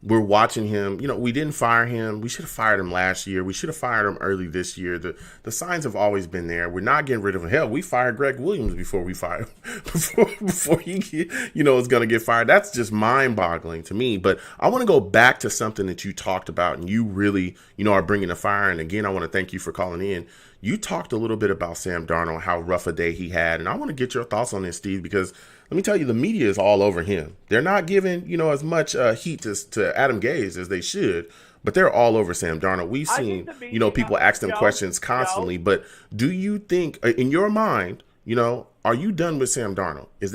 we're watching him. We didn't fire him. We should have fired him last year. We should have fired him early this year. The signs have always been there. We're not getting rid of him. Hell, we fired Greg Williams before we fired him, before he is going to get fired. That's just mind-boggling to me. But I want to go back to something that you talked about, and you really are bringing the fire. And again, I want to thank you for calling in. You talked a little bit about Sam Darnold, how rough a day he had, and I want to get your thoughts on this, Steve, because let me tell you, the media is all over him. They're not giving, as much heat to Adam Gase as they should, but they're all over Sam Darnold. We've seen, people ask them questions constantly, but do you think, in your mind, are you done with Sam Darnold? Is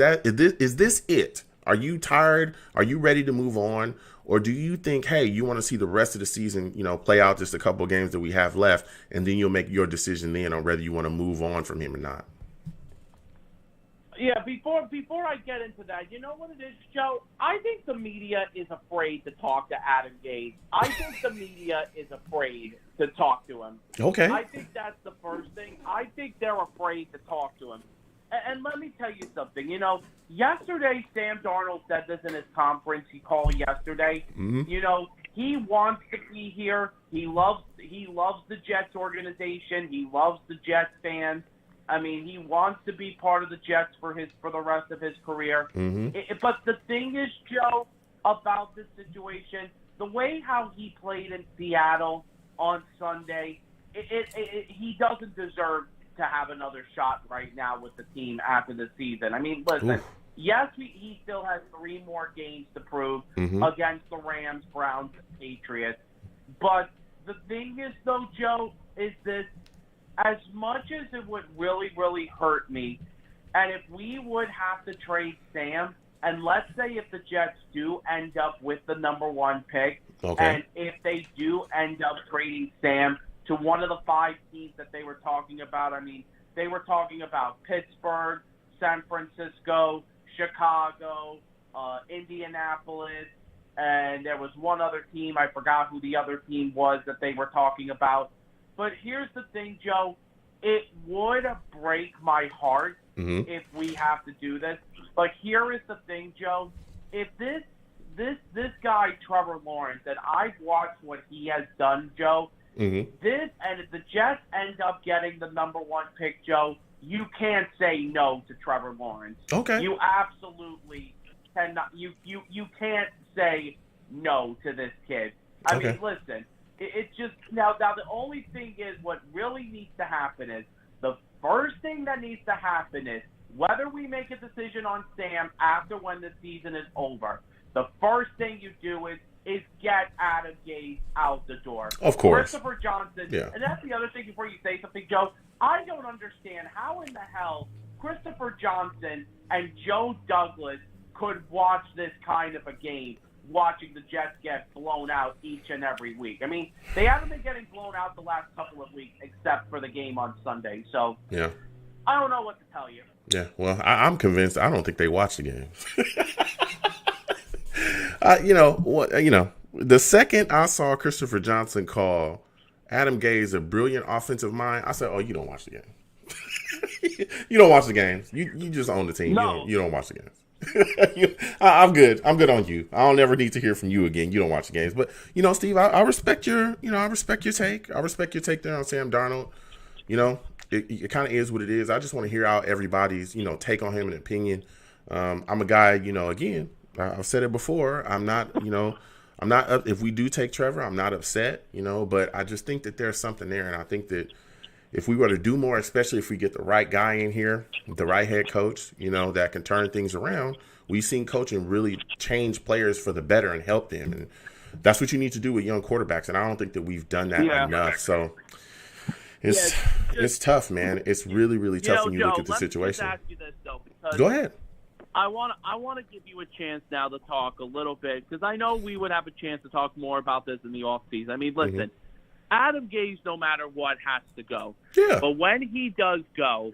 this it? Are you tired? Are you ready to move on? Or do you think, hey, you want to see the rest of the season, play out just a couple of games that we have left, and then you'll make your decision then on whether you want to move on from him or not? Yeah, before I get into that, you know what it is, Joe? I think the media is afraid to talk to Adam Gase. I think the media is afraid to talk to him. Okay. I think that's the first thing. I think they're afraid to talk to him. And let me tell you something. Yesterday Sam Darnold said this in his conference he called yesterday. Mm-hmm. He wants to be here. He loves the Jets organization. He loves the Jets fans. I mean, he wants to be part of the Jets for the rest of his career. Mm-hmm. But the thing is, Joe, about this situation, the way how he played in Seattle on Sunday, he doesn't deserve to have another shot right now with the team after the season. I mean, listen, Oof. Yes, he still has 3 more games to prove against the Rams, Browns, and Patriots. But the thing is, though, Joe, is this. As much as it would really, really hurt me, and if we would have to trade Sam, and let's say if the Jets do end up with the number 1 pick, and if they do end up trading Sam to one of the 5 teams that they were talking about, I mean, they were talking about Pittsburgh, San Francisco, Chicago, Indianapolis, and there was one other team, I forgot who the other team was that they were talking about. But here's the thing, Joe. It would break my heart if we have to do this. But here is the thing, Joe. If this guy, Trevor Lawrence, and I've watched what he has done, Joe, and if the Jets end up getting the number 1 pick, Joe, you can't say no to Trevor Lawrence. Okay. You absolutely cannot. You can't say no to this kid. I mean, listen. It's just now the only thing is what really needs to happen is the first thing that needs to happen is whether we make a decision on Sam after when the season is over. The first thing you do is get Adam Gase out the door. Of course. Christopher Johnson. Yeah. And that's the other thing before you say something, Joe. I don't understand how in the hell Christopher Johnson and Joe Douglas could watch this kind of a game, watching the Jets get blown out each and every week. I mean, they haven't been getting blown out the last couple of weeks except for the game on Sunday. So yeah, I don't know what to tell you. Yeah, well, I'm convinced. I don't think they watch the games. The second I saw Christopher Johnson call Adam Gase a brilliant offensive mind, I said, "Oh, you don't watch the game. You don't watch the games. You just own the team. No. You don't watch the games." I'm good. I'm good on you. I don't ever need to hear from you again. You don't watch the games, but Steve, I respect your take. I respect your take there on Sam Darnold. It kind of is what it is. I just want to hear out everybody's take on him and opinion. I'm a guy. Again, I've said it before. I'm not. I'm not up. If we do take Trevor, I'm not upset. But I just think that there's something there, and I think that if we were to do more, especially if we get the right guy in here, the right head coach, that can turn things around, we've seen coaching really change players for the better and help them. And that's what you need to do with young quarterbacks. And I don't think that we've done that enough. So it's tough, man. It's really, really tough when you look at the situation. Let me just ask you this, though, because Go ahead. to give you a chance now to talk a little bit, because I know we would have a chance to talk more about this in the offseason. I mean, listen, Adam Gase, no matter what, has to go. Yeah. But when he does go,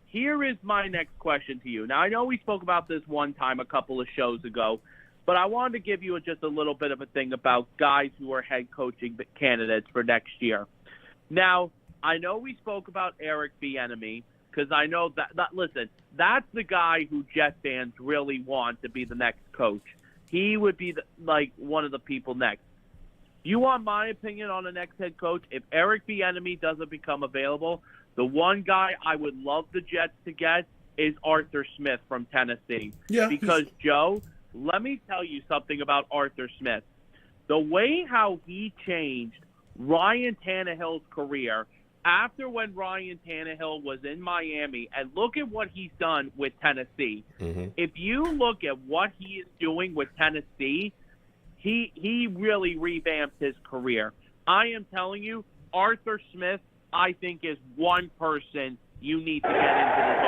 here is my next question to you. Now, I know we spoke about this one time a couple of shows ago, but I wanted to give you just a little bit of a thing about guys who are head coaching candidates for next year. Now, I know we spoke about Eric Bieniemy, because I know that, listen, that's the guy who Jet fans really want to be the next coach. He would be one of the people next. You want my opinion on the next head coach? If Eric Bieniemy doesn't become available, the one guy I would love the Jets to get is Arthur Smith from Tennessee. Yeah. Because, Joe, let me tell you something about Arthur Smith. The way how he changed Ryan Tannehill's career after when Ryan Tannehill was in Miami, and look at what he's done with Tennessee. If you look at what he is doing with Tennessee, he really revamped his career. I am telling you, Arthur Smith, I think, is one person you need to get into this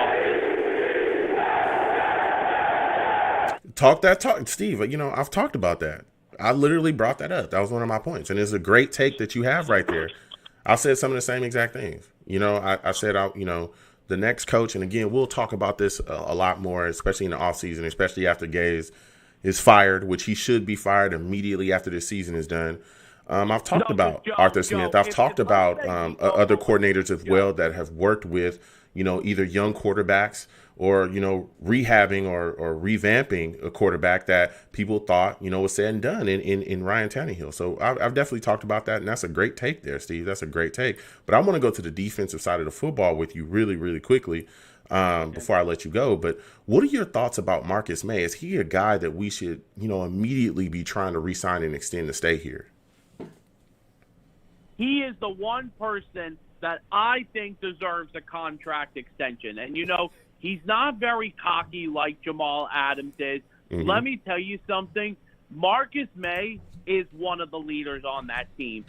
office. Talk, Steve. I've talked about that. I literally brought that up. That was one of my points, and it's a great take that you have right there. I said some of the same exact things. I said, the next coach, and again, we'll talk about this a lot more, especially in the offseason, especially after Gase is fired, which he should be fired immediately after this season is done. I've talked about Arthur Smith. I've talked about other coordinators as well that have worked with, either young quarterbacks or, rehabbing or revamping a quarterback that people thought, was said and done in Ryan Tannehill. So I've definitely talked about that, and that's a great take there, Steve. That's a great take. But I want to go to the defensive side of the football with you really, really quickly before I let you go. But what are your thoughts about Marcus May? Is he a guy that we should, immediately be trying to re-sign and extend to stay here? He is the one person that I think deserves a contract extension. And, he's not very cocky like Jamal Adams is. Let me tell you something. Marcus May is one of the leaders on that team.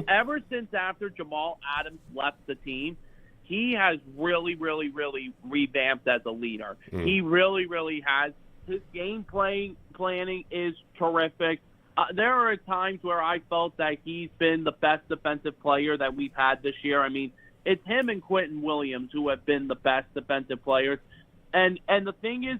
Ever since after Jamal Adams left the team, he has really, really, really revamped as a leader. He really, really has. His game planning is terrific. There are times where I felt that he's been the best defensive player that we've had this year. I mean, it's him and Quentin Williams who have been the best defensive players. And the thing is,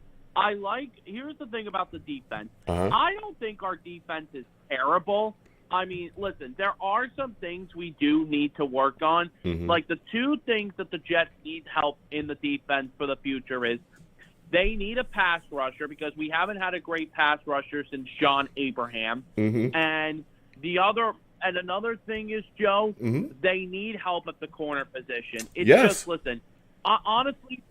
here's the thing about the defense. I don't think our defense is terrible. I mean, listen, there are some things we do need to work on. Like the two things that the Jets need help in the defense for the future is they need a pass rusher, because we haven't had a great pass rusher since John Abraham. And another thing is, Joe, they need help at the corner position. It's just, listen, honestly,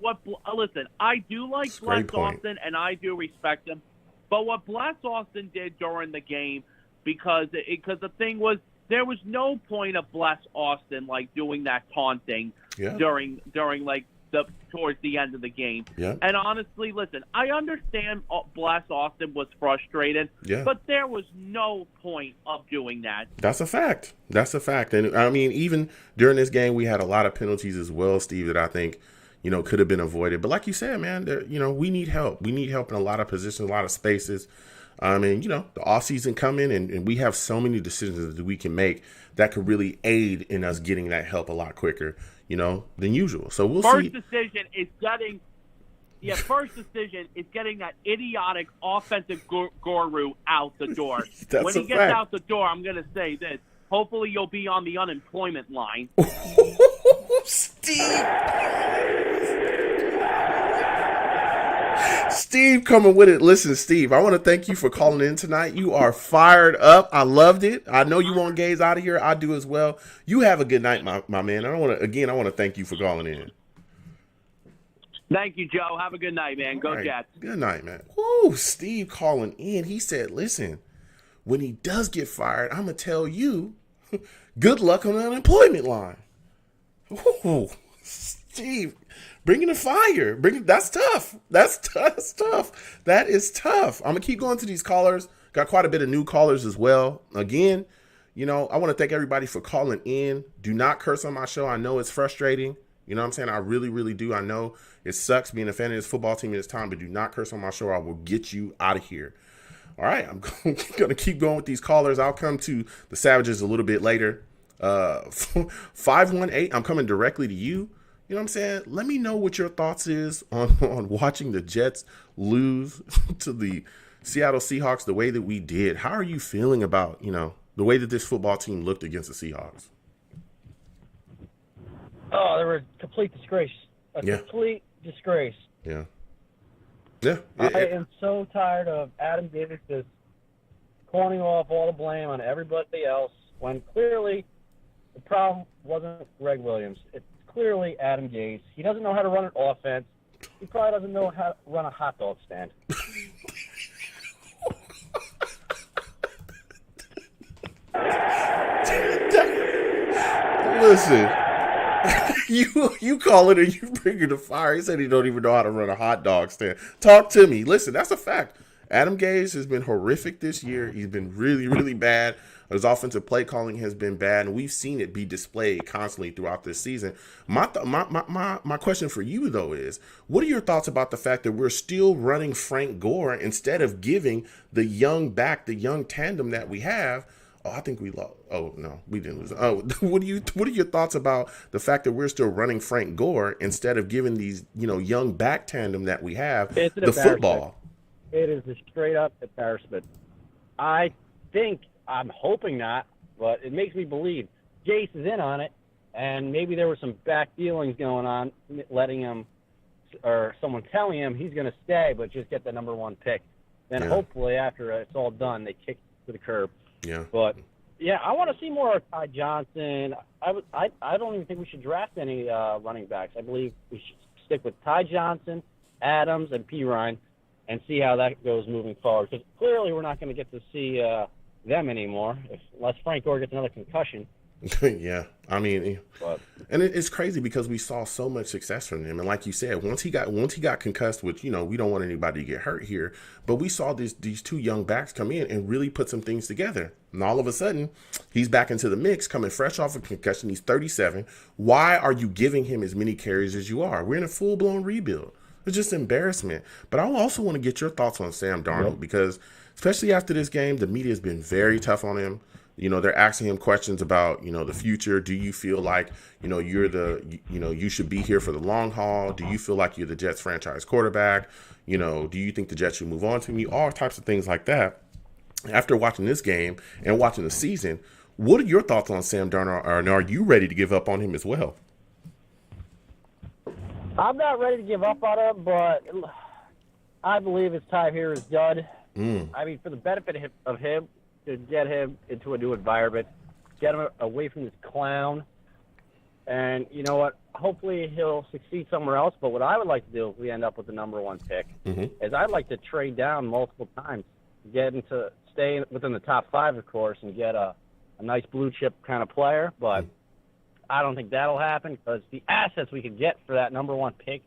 I do like Bless Austin, and I do respect him. But what Bless Austin did during the game, because the thing was, there was no point of Bless Austin doing that taunting during towards the end of the game. And honestly, listen, I understand Bless Austin was frustrated, but there was no point of doing that. That's a fact. And I mean, even during this game, we had a lot of penalties as well, Steve, that I think, could have been avoided. But like you said, man, we need help. We need help in a lot of positions, a lot of spaces. And, the offseason coming, and we have so many decisions that we can make that could really aid in us getting that help a lot quicker, than usual. So we'll see. First decision is getting that idiotic offensive guru out the door. When he gets out the door, I'm going to say this. Hopefully you'll be on the unemployment line. Steve coming with it. Listen, Steve, I want to thank you for calling in tonight. You are fired up. I loved it. I know you want Gaze out of here. I do as well. You have a good night, my man. I want to thank you for calling in. Thank you, Joe. Have a good night, man. Go right. Jets. Good night, man. Woo, Steve calling in. He said, listen, when he does get fired, I'm going to tell you, good luck on the unemployment line. Ooh, Steve, bringing the fire. That's tough. That's tough. That is tough. I'm going to keep going to these callers. Got quite a bit of new callers as well. Again, I want to thank everybody for calling in. Do not curse on my show. I know it's frustrating. You know what I'm saying? I really, really do. I know it sucks being a fan of this football team at this time, but do not curse on my show. I will get you out of here. All right, I'm going to keep going with these callers. I'll come to the Savages a little bit later. 518, I'm coming directly to you. You know what I'm saying? Let me know what your thoughts is on watching the Jets lose to the Seattle Seahawks the way that we did. How are you feeling about, the way that this football team looked against the Seahawks? Oh, they were a complete disgrace. Complete disgrace. Yeah. Yeah. I am so tired of Adam Davis just corning off all the blame on everybody else when clearly the problem wasn't Greg Williams. It's clearly Adam Gase. He doesn't know how to run an offense. He probably doesn't know how to run a hot dog stand. Listen, you call it or you bring it to fire. He said he don't even know how to run a hot dog stand. Talk to me. Listen, that's a fact. Adam Gase has been horrific this year. He's been really, really bad. His offensive play calling has been bad, and we've seen it be displayed constantly throughout this season. My question for you, though, is what are your thoughts about the fact that we're still running Frank Gore instead of giving the young tandem that we have? Oh, I think we lost. Oh, no, we didn't lose. Oh, what are your thoughts about the fact that we're still running Frank Gore instead of giving these, young back tandem that we have the football? It is a straight-up embarrassment. I'm hoping not, but it makes me believe Jace is in on it, and maybe there were some back dealings going on, letting him or someone telling him he's going to stay, but just get the number one pick. Then hopefully after it's all done, they kick to the curb. Yeah. But, I want to see more of Ty Johnson. I don't even think we should draft any running backs. I believe we should stick with Ty Johnson, Adams, and Pirine and see how that goes moving forward. Because clearly we're not going to get to see them anymore unless Frank Gore gets another concussion. Yeah, I mean, and it's crazy because we saw so much success from him, and like you said, once he got concussed, which we don't want anybody to get hurt here, but we saw these two young backs come in and really put some things together, and all of a sudden he's back into the mix, coming fresh off a concussion. He's 37. Why are you giving him as many carries as you are? We're in a full blown rebuild. It's just embarrassment. But I also want to get your thoughts on Sam Darnold because especially after this game, the media has been very tough on him. They're asking him questions about, the future. Do you feel like, you should be here for the long haul? Do you feel like you're the Jets franchise quarterback? Do you think the Jets should move on to me? All types of things like that. After watching this game and watching the season, what are your thoughts on Sam Darnold? And are you ready to give up on him as well? I'm not ready to give up on him, but I believe his time here is done. I mean, for the benefit of him, to get him into a new environment, get him away from this clown. And you know what? Hopefully he'll succeed somewhere else. But what I would like to do if we end up with the number one pick is I'd like to trade down multiple times, stay within the top 5, of course, and get a nice blue chip kind of player. But I don't think that'll happen because the assets we could get for that number one pick,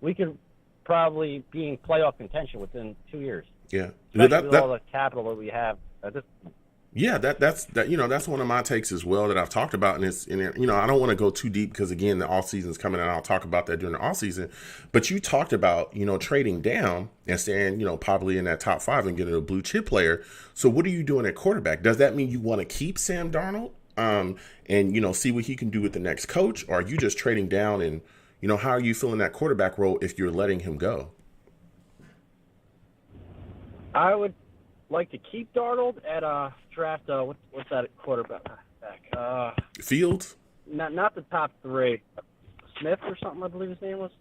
we could probably be in playoff contention within 2 years. Yeah. Especially with all the capital that we have at this point. Yeah, that's one of my takes as well that I've talked about, and I don't want to go too deep because again the off season's coming and I'll talk about that during the off season. But you talked about trading down and staying probably in that top 5 and getting a blue chip player. So what are you doing at quarterback? Does that mean you want to keep Sam Darnold and see what he can do with the next coach, or are you just trading down and how are you feeling that quarterback role if you're letting him go? I would like to keep Darnold at draft. What's that quarterback? Fields? Not the top 3. Smith or something, I believe his name was.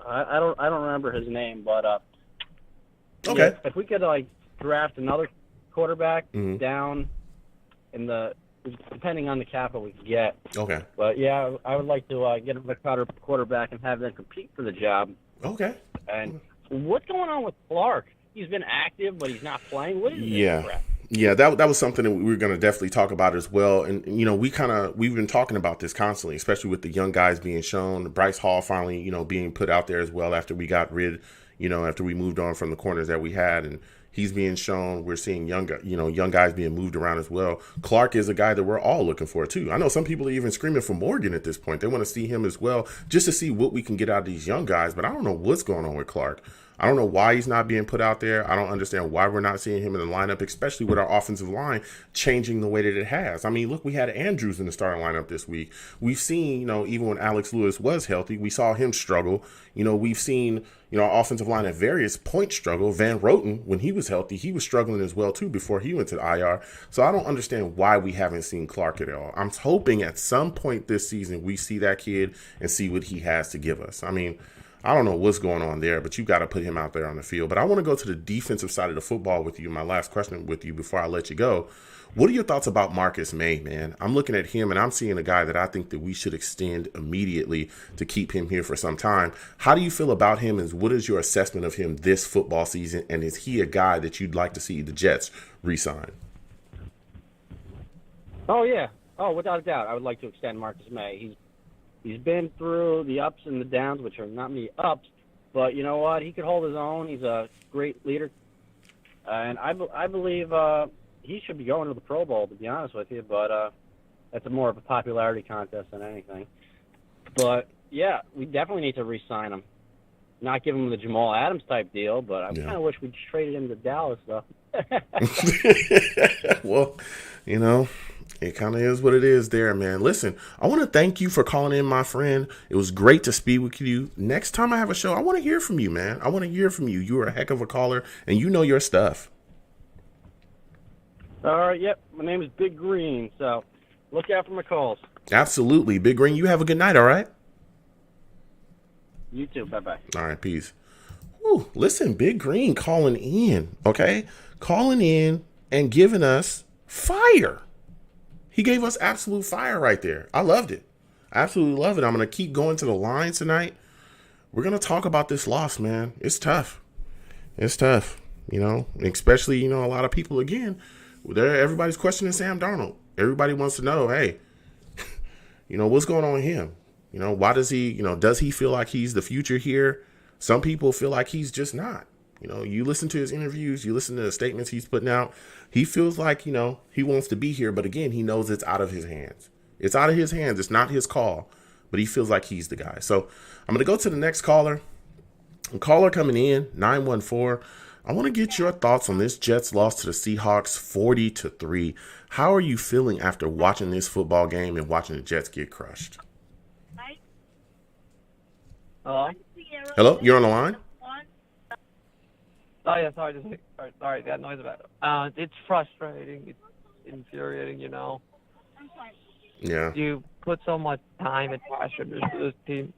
I don't remember his name, but okay. If we could draft another quarterback down in depending on the capital we could get. Okay. But yeah, I would like to get a quarterback and have them compete for the job. Okay. And what's going on with Clark? He's been active, but he's not playing. What is this crap? Yeah, that was something that we were going to definitely talk about as well. And, we've been talking about this constantly, especially with the young guys being shown. Bryce Hall finally, being put out there as well after we got rid, after we moved on from the corners that we had. And he's being shown. We're seeing young guys being moved around as well. Clark is a guy that we're all looking for too. I know some people are even screaming for Morgan at this point. They want to see him as well, just to see what we can get out of these young guys. But I don't know what's going on with Clark. I don't know why he's not being put out there. I don't understand why we're not seeing him in the lineup, especially with our offensive line changing the way that it has. I mean, look, we had Andrews in the starting lineup this week. We've seen, even when Alex Lewis was healthy, we saw him struggle. We've seen, our offensive line at various points struggle. Van Roten, when he was healthy, he was struggling as well, too, before he went to the IR. So I don't understand why we haven't seen Clark at all. I'm hoping at some point this season we see that kid and see what he has to give us. I mean, I don't know what's going on there, but you got to put him out there on the field. But I want to go to the defensive side of the football with you. My last question with you before I let you go. What are your thoughts about Marcus May, man? I'm looking at him, and I'm seeing a guy that I think that we should extend immediately to keep him here for some time. How do you feel about him, and what is your assessment of him this football season, and is he a guy that you'd like to see the Jets re-sign? Oh, yeah. Oh, without a doubt. I would like to extend Marcus May. He's been through the ups and the downs, which are not many ups, but you know what? He could hold his own. He's a great leader, and I believe he should be going to the Pro Bowl, to be honest with you, but that's more of a popularity contest than anything. But, yeah, we definitely need to re-sign him. Not give him the Jamal Adams type deal, but I kind of wish we traded him to Dallas, though. Well, it kind of is what it is there, man. Listen, I want to thank you for calling in, my friend. It was great to speak with you. Next time I have a show, I want to hear from you, man. I want to hear from you. You are a heck of a caller, and you know your stuff. All right, yep. My name is Big Green, so look out for my calls. Absolutely. Big Green, you have a good night, all right? You too. Bye-bye. All right, peace. Whew, listen, Big Green calling in, okay? Calling in and giving us fire. He gave us absolute fire right there. I loved it. I absolutely love it. I'm going to keep going to the lines tonight. We're going to talk about this loss, man. It's tough. It's tough, especially, a lot of people, again, everybody's questioning Sam Darnold. Everybody wants to know, hey, what's going on with him? Why does he feel like he's the future here? Some people feel like he's just not. You listen to his interviews, you listen to the statements he's putting out. He feels like, he wants to be here. But again, he knows it's out of his hands. It's out of his hands. It's not his call, but he feels like he's the guy. So I'm going to go to the next caller. A caller coming in, 914. I want to get your thoughts on this Jets loss to the Seahawks 40-3. How are you feeling after watching this football game and watching the Jets get crushed? Hello? You're on the line? Oh, yeah, sorry, that noise about it. It's frustrating. It's infuriating, Yeah. You put so much time and pressure into this team,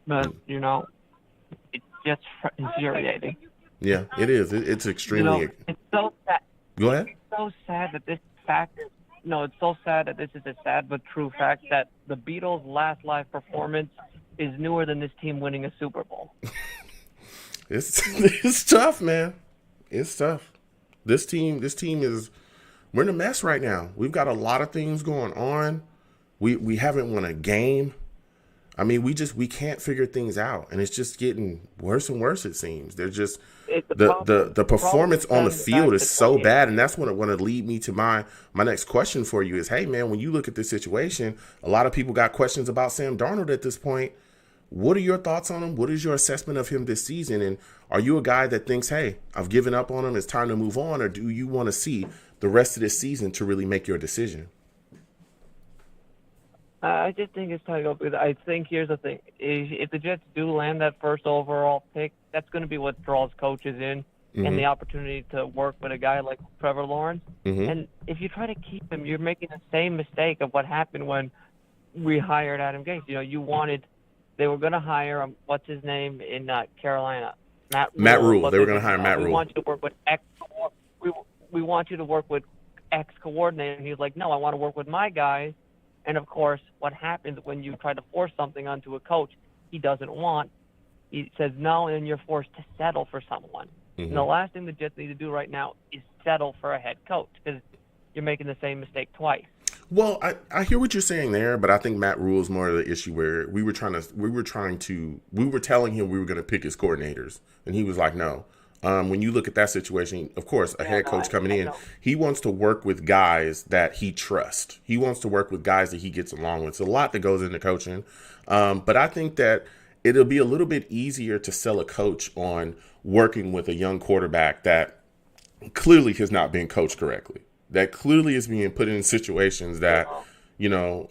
but, it's just infuriating. Yeah, it is. It's extremely... It's so sad. Go ahead. It's so sad that this fact... it's so sad that this is a sad but true fact that the Beatles' last live performance is newer than this team winning a Super Bowl. It's tough, man. It's tough. This team is, we're in a mess right now. We've got a lot of things going on. We haven't won a game. I mean, we can't figure things out, and it's just getting worse and worse. It seems they're just the performance on the field is so bad, and that's what going to lead me to my next question for you is, hey man, when you look at this situation, a lot of people got questions about Sam Darnold at this point. What are your thoughts on him? What is your assessment of him this season? And are you a guy that thinks, hey, I've given up on him, it's time to move on? Or do you want to see the rest of this season to really make your decision? I just think it's time to go. I think here's the thing. If the Jets do land that first overall pick, that's going to be what draws coaches in and the opportunity to work with a guy like Trevor Lawrence. And if you try to keep him, you're making the same mistake of what happened when we hired Adam Gase. They were going to hire what's his name in Carolina, Matt Rule. They were going to hire Matt Rule. We want you to work with X. We want you to work with X coordinator. And he's like, no, I want to work with my guys. And of course, what happens when you try to force something onto a coach he doesn't want? He says no, and you're forced to settle for someone. And the last thing the Jets need to do right now is settle for a head coach because you're making the same mistake twice. Well, I hear what you're saying there, but I think Matt Rule is more of the issue where we were telling him we were going to pick his coordinators, and he was like, no, When you look at that situation, of course, a head coach coming in, he wants to work with guys that he trusts. He wants to work with guys that he gets along with. It's a lot that goes into coaching. But I think that it'll be a little bit easier to sell a coach on working with a young quarterback that clearly has not been coached correctly, that clearly is being put in situations that,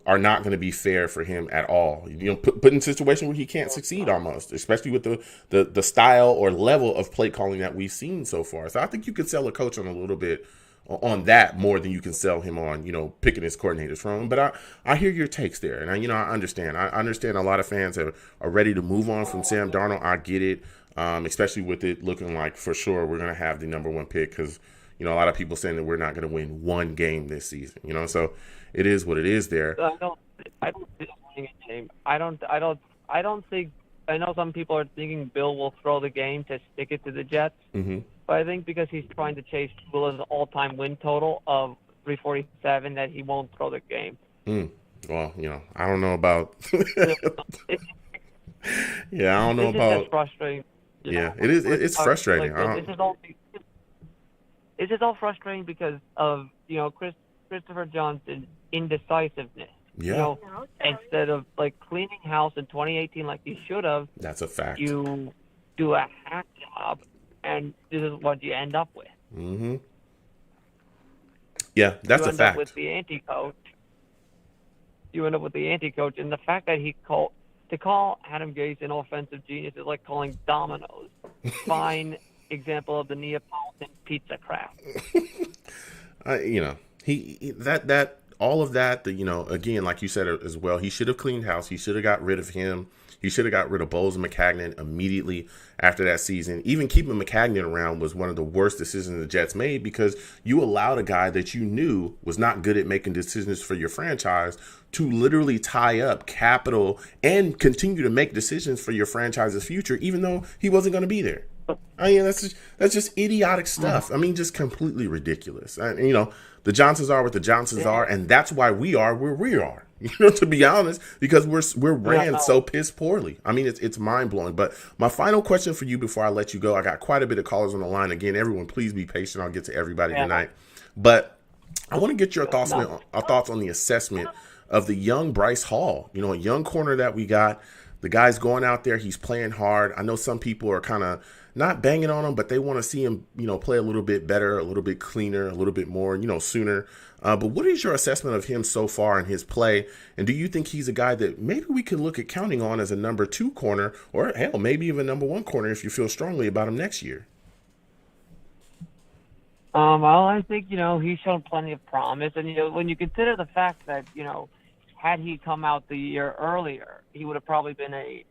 are not going to be fair for him at all. Put in a situation where he can't succeed almost, especially with the style or level of play calling that we've seen so far. So I think you could sell a coach on a little bit on that more than you can sell him on, picking his coordinators from him. But I hear your takes there. And I understand. I understand a lot of fans are ready to move on from Sam Darnold. I get it. Especially with it looking like for sure we're going to have the number one pick because, a lot of people saying that we're not going to win one game this season, so it is what it is there. I don't think winning a game. I don't think. I know some people are thinking Bill will throw the game to stick it to the Jets, but I think because he's trying to chase Bill's all-time win total of 347, that he won't throw the game. Well, I don't know about. Yeah, I don't know about. It's frustrating. Yeah, it is. It's frustrating. It's just all frustrating because of Christopher Johnson's indecisiveness. Yeah. Instead of cleaning house in 2018 like he should have. That's a fact. You do a hack job, and this is what you end up with. Mm-hmm. Yeah, that's a fact. You end up with the anti-coach. And the fact that to call Adam Gase an offensive genius is like calling Domino's. Fine example of the Neapolitan pizza craft. That all of that, again, like you said as well, he should have cleaned house. He should have got rid of him. He should have got rid of Bowles and McCagnon immediately after that season. Even keeping McCagnon around was one of the worst decisions the Jets made because you allowed a guy that you knew was not good at making decisions for your franchise to literally tie up capital and continue to make decisions for your franchise's future, even though he wasn't going to be there. That's just idiotic stuff. Just completely ridiculous. The Johnsons are what the Johnsons are, and that's why we are where we are. To be honest, because we're ran so piss poorly. It's mind blowing. But my final question for you before I let you go, I got quite a bit of callers on the line. Again, everyone, please be patient. I'll get to everybody tonight. But I want to get your thoughts on the assessment of the young Bryce Hall. A young corner that we got. The guy's going out there. He's playing hard. I know some people are kind of not banging on him, but they want to see him, play a little bit better, a little bit cleaner, a little bit more, sooner. But what is your assessment of him so far in his play? And do you think he's a guy that maybe we can look at counting on as a number 2 corner or hell, maybe even number 1 corner if you feel strongly about him next year? Well, I think, he's shown plenty of promise. And, when you consider the fact that, had he come out the year earlier, he would have probably been a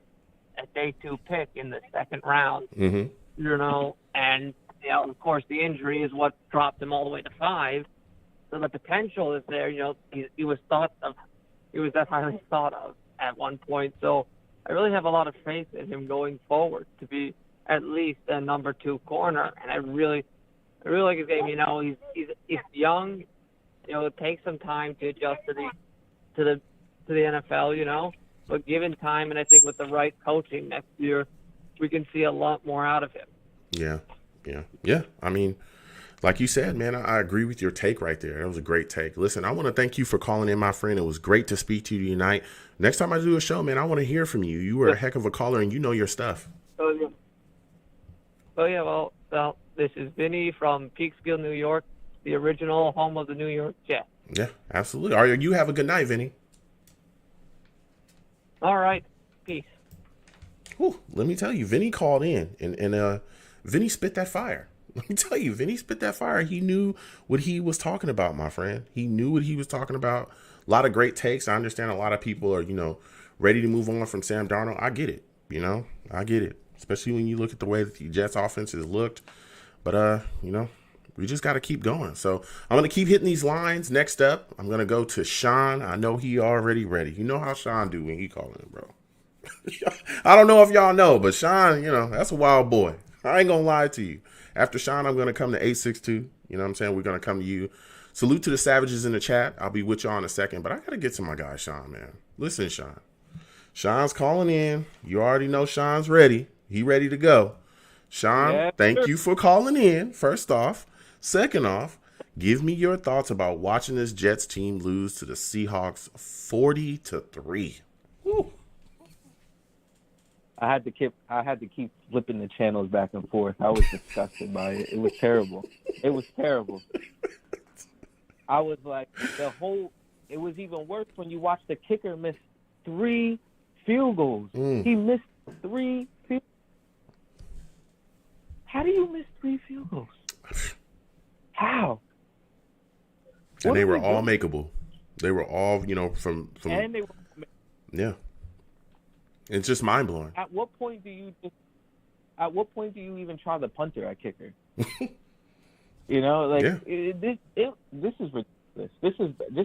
day 2 pick in the second round, and, of course, the injury is what dropped him all the way to 5. So the potential is there. He was that highly thought of at one point. So I really have a lot of faith in him going forward to be at least a number 2 corner. And I really like his game. He's young. It takes some time to adjust to the NFL. But given time, and I think with the right coaching next year, we can see a lot more out of him. Yeah. Like you said, man, I agree with your take right there. That was a great take. Listen, I want to thank you for calling in, my friend. It was great to speak to you tonight. Next time I do a show, man, I want to hear from you. You were a heck of a caller, and you know your stuff. Well, this is Vinny from Peekskill, New York, the original home of the New York Jets. Yeah, absolutely. All right, you have a good night, Vinny. All right. Peace. Whew, let me tell you, Vinny called in, and Vinny spit that fire. Let me tell you, Vinny spit that fire. He knew what he was talking about, my friend. He knew what he was talking about. A lot of great takes. I understand a lot of people are, ready to move on from Sam Darnold. I get it. I get it. Especially when you look at the way that the Jets offense has looked. But, we just got to keep going. So I'm going to keep hitting these lines. Next up, I'm going to go to Sean. I know he already ready. You know how Sean do when he calling in, bro. I don't know if y'all know, but Sean, that's a wild boy. I ain't going to lie to you. After Sean, I'm going to come to 862. You know what I'm saying? We're going to come to you. Salute to the savages in the chat. I'll be with y'all in a second, but I got to get to my guy, Sean, man. Listen, Sean. Sean's calling in. You already know Sean's ready. He ready to go. Sean, Yeah, thank sure. you for calling in, first off. Second off, give me your thoughts about watching this Jets team lose to the Seahawks 40-3. Woo. I had to keep flipping the channels back and forth. I was disgusted by it. It was terrible. It was terrible. I was like, it was even worse when you watch the kicker miss 3 field goals. He missed 3 field. How do you miss 3 field goals? How? And they were all makeable. They were all, from And they were, yeah. It's just mind blowing. At what point do you even try the punter at kicker? Yeah. This is ridiculous. This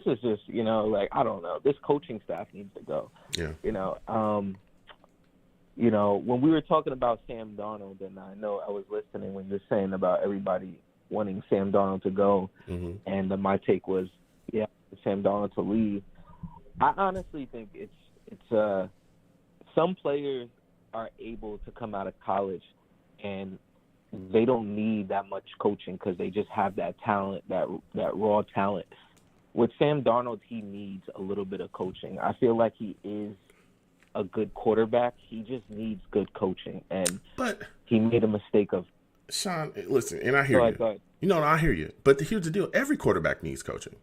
is just, I don't know. This coaching staff needs to go. Yeah. When we were talking about Sam Darnold, and I know I was listening when you were saying about everybody wanting Sam Darnold to go, and my take was, yeah, Sam Darnold to leave. I honestly think it's some players are able to come out of college and they don't need that much coaching because they just have that talent, that raw talent. With Sam Darnold, he needs a little bit of coaching. I feel like he is a good quarterback. He just needs good coaching, and he made a mistake of. Sean, listen, and I hear you. I hear you. But here's the deal: every quarterback needs coaching.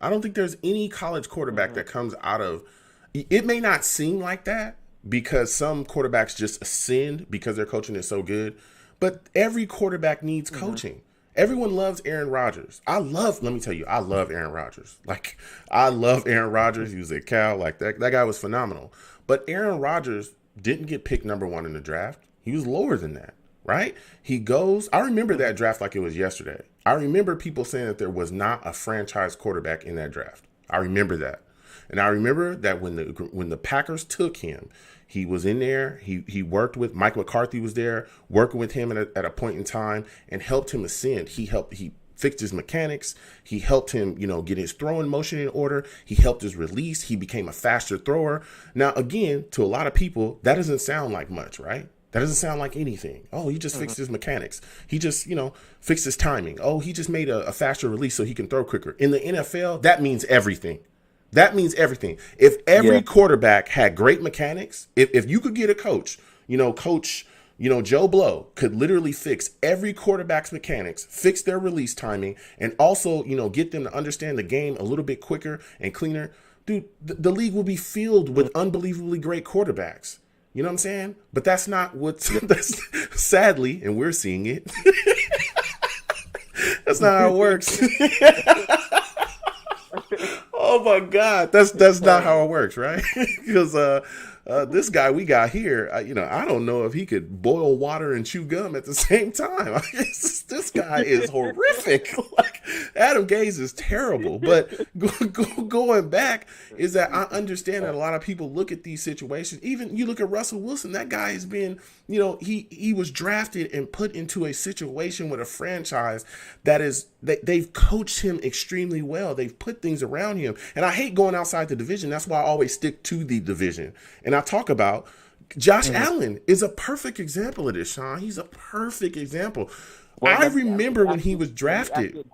I don't think there's any college quarterback that comes out of. It may not seem like that because some quarterbacks just ascend because their coaching is so good, but every quarterback needs coaching. Everyone loves Aaron Rodgers. Let me tell you, I love Aaron Rodgers. Like, I love Aaron Rodgers. He was at Cal. Like, that guy was phenomenal. But Aaron Rodgers didn't get picked number 1 in the draft. He was lower than that, right? I remember that draft like it was yesterday. I remember people saying that there was not a franchise quarterback in that draft. I remember that. And I remember that when the Packers took him, he was in there. He worked with Mike McCarthy was there, working with him at a point in time and helped him ascend. He fixed his mechanics. He helped him, get his throwing motion in order. He helped his release. He became a faster thrower. Now, again, to a lot of people, that doesn't sound like much, right? That doesn't sound like anything. Oh, he just fixed his mechanics. He just, fixed his timing. Oh, he just made a faster release so he can throw quicker. In the NFL, that means everything. That means everything. If every quarterback had great mechanics, if you could get a coach, Coach Joe Blow could literally fix every quarterback's mechanics, fix their release timing, and also, get them to understand the game a little bit quicker and cleaner. Dude, the league will be filled with unbelievably great quarterbacks. You know what I'm saying? But that's not that's sadly, and we're seeing it. That's not how it works. Oh my God, that's not how it works, right? Because this guy we got here, I don't know if he could boil water and chew gum at the same time. This guy is horrific. Like, Adam Gase is terrible. But going back is that I understand that a lot of people look at these situations. Even you look at Russell Wilson, that guy has been, he was drafted and put into a situation with a franchise they've coached him extremely well. They've put things around him. And I hate going outside the division. That's why I always stick to the division. And I talk about Josh Allen is a perfect example of this, Sean. He's a perfect example. I remember when he was drafted.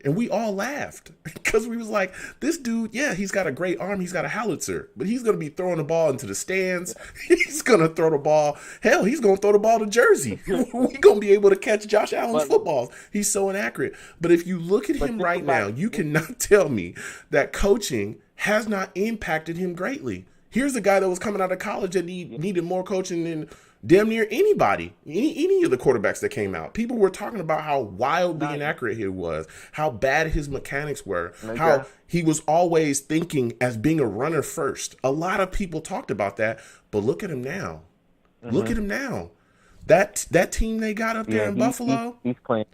And we all laughed because we was like, this dude, yeah, he's got a great arm. He's got a howitzer, but he's going to be throwing the ball into the stands. He's going to throw the ball. Hell, he's going to throw the ball to Jersey. We're going to be able to catch Josh Allen's footballs. He's so inaccurate. But if you look at him right now, you cannot tell me that coaching has not impacted him greatly. Here's a guy that was coming out of college that needed more coaching than damn near anybody, any of the quarterbacks that came out. People were talking about how wildly inaccurate he was, how bad his mechanics were, how he was always thinking as being a runner first. A lot of people talked about that, but look at him now. Look at him now. That team they got up there in Buffalo. He's playing.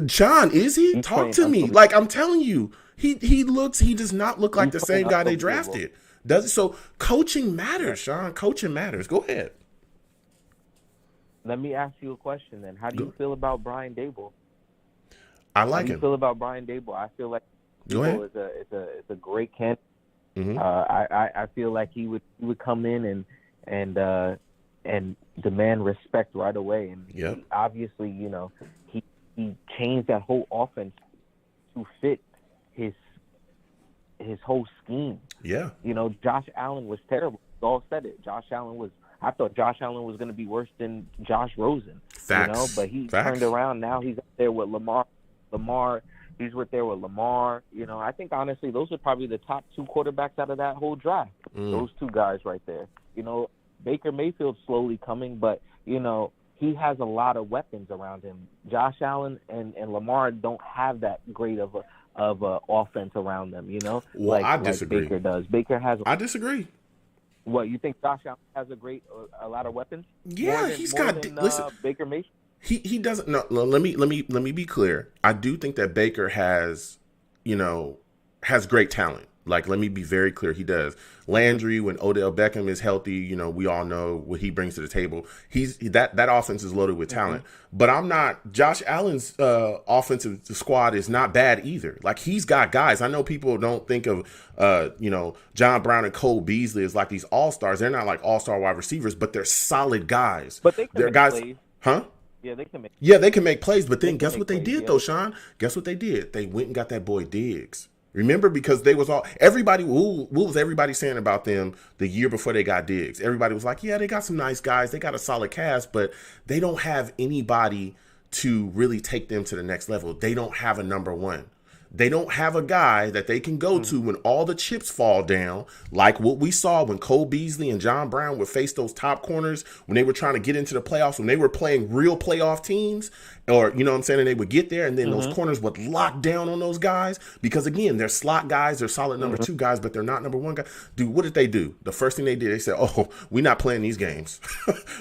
John, is he? Talk to me. Like, I'm telling you, he does not look like the same guy they drafted. Does it? So coaching matters, Sean. Coaching matters. Go ahead. Let me ask you a question then. How do you feel about Brian Dable? I like him. How do you feel about Brian Dable? I feel like Dable is a great candidate. I feel like he would come in and demand respect right away. And Yep. obviously, he changed that whole offense to fit his whole scheme. Yeah. Josh Allen was terrible. We all said it. I thought Josh Allen was going to be worse than Josh Rosen. Facts. But he Facts. turned around. Now he's up there with Lamar. He's right there with Lamar. I think honestly those are probably the top two quarterbacks out of that whole draft. Those two guys right there. Baker Mayfield's slowly coming, but he has a lot of weapons around him. Josh Allen and Lamar don't have that great of a offense around them. Well, I disagree. Like Baker does. Baker has. I disagree. What, you think Josh Allen has a lot of weapons? Yeah, listen, Baker Mayfield. He doesn't. No, let me be clear. I do think that Baker has great talent. Like, let me be very clear. He does. Landry, when Odell Beckham is healthy, we all know what he brings to the table. That offense is loaded with talent. But I'm not. Josh Allen's offensive squad is not bad either. Like, he's got guys. I know people don't think of John Brown and Cole Beasley as like these all-stars. They're not like all-star wide receivers, but they're solid guys. But they can they're make guys, plays. Huh? Yeah, they can make. Yeah, they can make plays. But then guess what they did, yeah. though, Sean? Guess what they did? They went and got that boy Diggs. Remember, because they was all everybody. What was everybody saying about them the year before they got Diggs? Everybody was like, "Yeah, they got some nice guys. They got a solid cast, but they don't have anybody to really take them to the next level. They don't have a number one. They don't have a guy that they can go to when all the chips fall down, like what we saw when Cole Beasley and John Brown would face those top corners when they were trying to get into the playoffs, when they were playing real playoff teams, or, you know what I'm saying, and they would get there, and then those corners would lock down on those guys because, again, they're slot guys, they're solid number two guys, but they're not number one guy. Dude, what did they do? The first thing they did, they said, oh, we're not playing these games.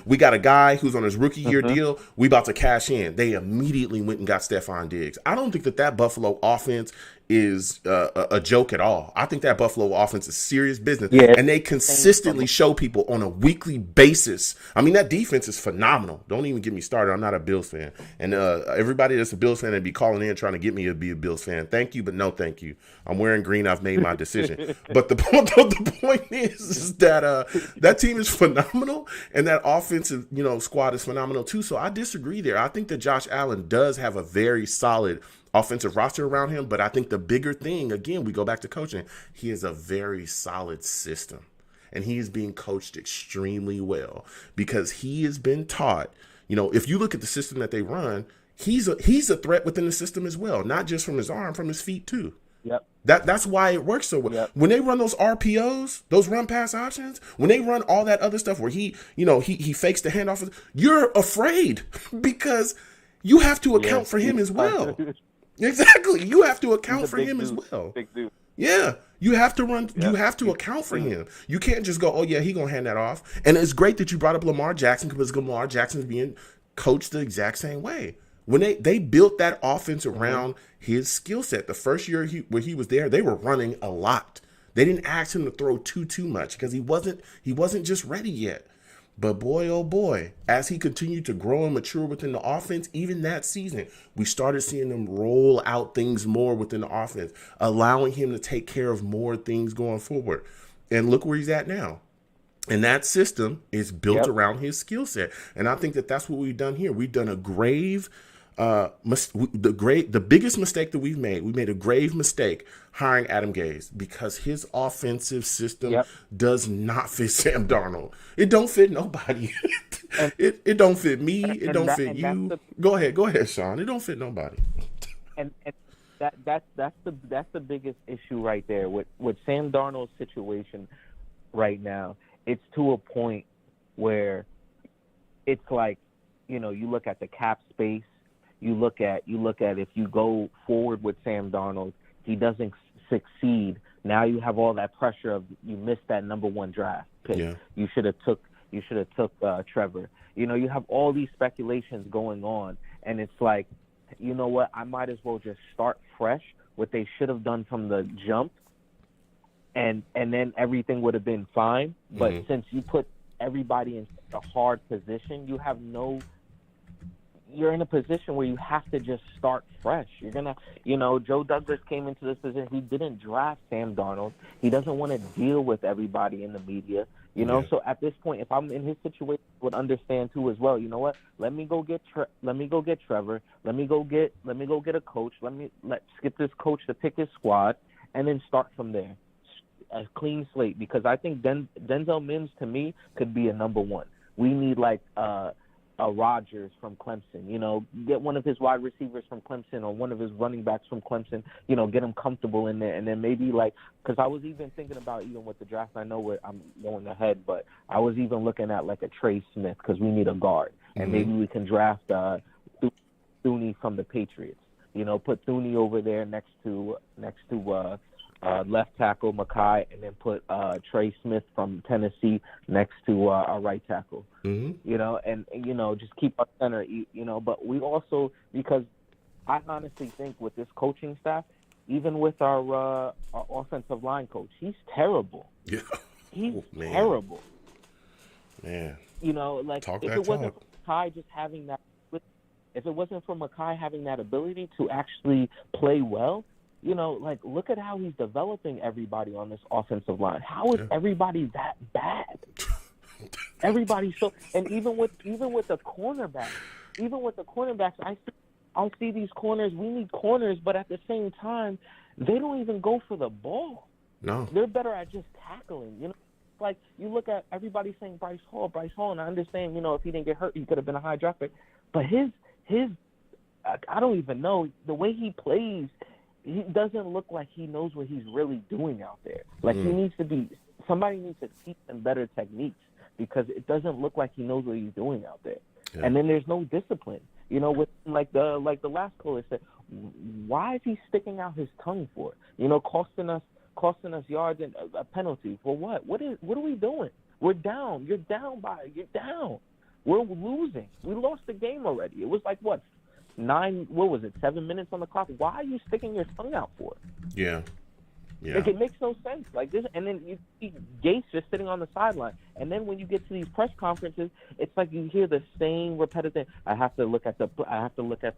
We got a guy who's on his rookie year deal. We about to cash in. They immediately went and got Stephon Diggs. I don't think that Buffalo offense is a joke at all. I think that Buffalo offense is serious business, and they consistently show people on a weekly basis. I mean, that defense is phenomenal. Don't even get me started. I'm not a Bills fan, and everybody that's a Bills fan and be calling in trying to get me to be a Bills fan. Thank you, but no thank you. I'm wearing green. I've made my decision. But the point is that that team is phenomenal, and that offensive squad is phenomenal too. So I disagree there. I think that Josh Allen does have a very solid offensive roster around him, but I think the bigger thing, again, we go back to coaching, he has a very solid system, and he is being coached extremely well because he has been taught, if you look at the system that they run, he's a threat within the system as well, not just from his arm, from his feet too. Yep. That's why it works so well. Yep. When they run those RPOs, those run pass options, when they run all that other stuff where he fakes the handoff, you're afraid because you have to account for him as well. Exactly. You have to account for him as well. Big dude. Yeah. You have to run. Yep. You have to account for him. You can't just go, oh, yeah, he going to hand that off. And it's great that you brought up Lamar Jackson because Lamar Jackson's being coached the exact same way. When they built that offense around his skill set, the first year where he was there, they were running a lot. They didn't ask him to throw too much because he wasn't just ready yet. But boy, oh boy, as he continued to grow and mature within the offense, even that season, we started seeing him roll out things more within the offense, allowing him to take care of more things going forward. And look where he's at now. And that system is built around his skill set. And I think that that's what we've done here. We've done a grave the biggest mistake that we made a grave mistake hiring Adam Gase because his offensive system does not fit Sam Darnold. It don't fit nobody. It don't fit me. It don't fit you. Go ahead, Sean. It don't fit nobody. And that's the biggest issue right there with Sam Darnold's situation right now. It's to a point where it's like, you look at the cap space. You look at if you go forward with Sam Darnold, he doesn't succeed. Now you have all that pressure of you missed that number one draft pick. Yeah. You should have took Trevor. You have all these speculations going on, and it's like, you know what? I might as well just start fresh. What they should have done from the jump, and then everything would have been fine. But since you put everybody in a hard position, you have no you're in a position where you have to just start fresh. You're gonna, Joe Douglas came into this position. He didn't draft Sam Darnold. He doesn't want to deal with everybody in the media. So at this point, if I'm in his situation, I would understand too as well. You know what? Let me go get Trevor. Let me go get a coach. Let's get this coach to pick his squad, and then start from there. A clean slate, because I think Denzel Mims to me could be a number one. We need like a Rodgers from Clemson. Get one of his wide receivers from Clemson or one of his running backs from Clemson. Get him comfortable in there, and then maybe because I was even thinking about even with the draft. I know where I'm going ahead, but I was even looking at like a Trey Smith because we need a guard, and maybe we can draft Thuney from the Patriots. Put Thuney over there next to left tackle Mackay, and then put Trey Smith from Tennessee next to our right tackle. And just keep our center. But we also, because I honestly think with this coaching staff, even with our offensive line coach, he's terrible. Yeah, he's terrible. Man, if it wasn't for Mackay just having that, if it wasn't for Mackay having that ability to actually play well. Look at how he's developing everybody on this offensive line. How is everybody that bad? Everybody and even with the cornerbacks, I see these corners. We need corners, but at the same time, they don't even go for the ball. No, they're better at just tackling. You look at everybody saying Bryce Hall, and I understand. If he didn't get hurt, he could have been a high draft pick. But his I don't even know the way he plays. He doesn't look like he knows what he's really doing out there. Somebody needs to teach him better techniques, because it doesn't look like he knows what he's doing out there. Yeah. And then there's no discipline. With the last caller said, why is he sticking out his tongue for? Costing us yards and a penalty for what? What are we doing? We're down. You're down. We're losing. We lost the game already. It was 7 minutes on the clock? Why are you sticking your tongue out for? Yeah. It makes no sense. And then you see Gates just sitting on the sideline. And then when you get to these press conferences, it's like you hear the same repetitive. I have to look at the playbook. I have to look at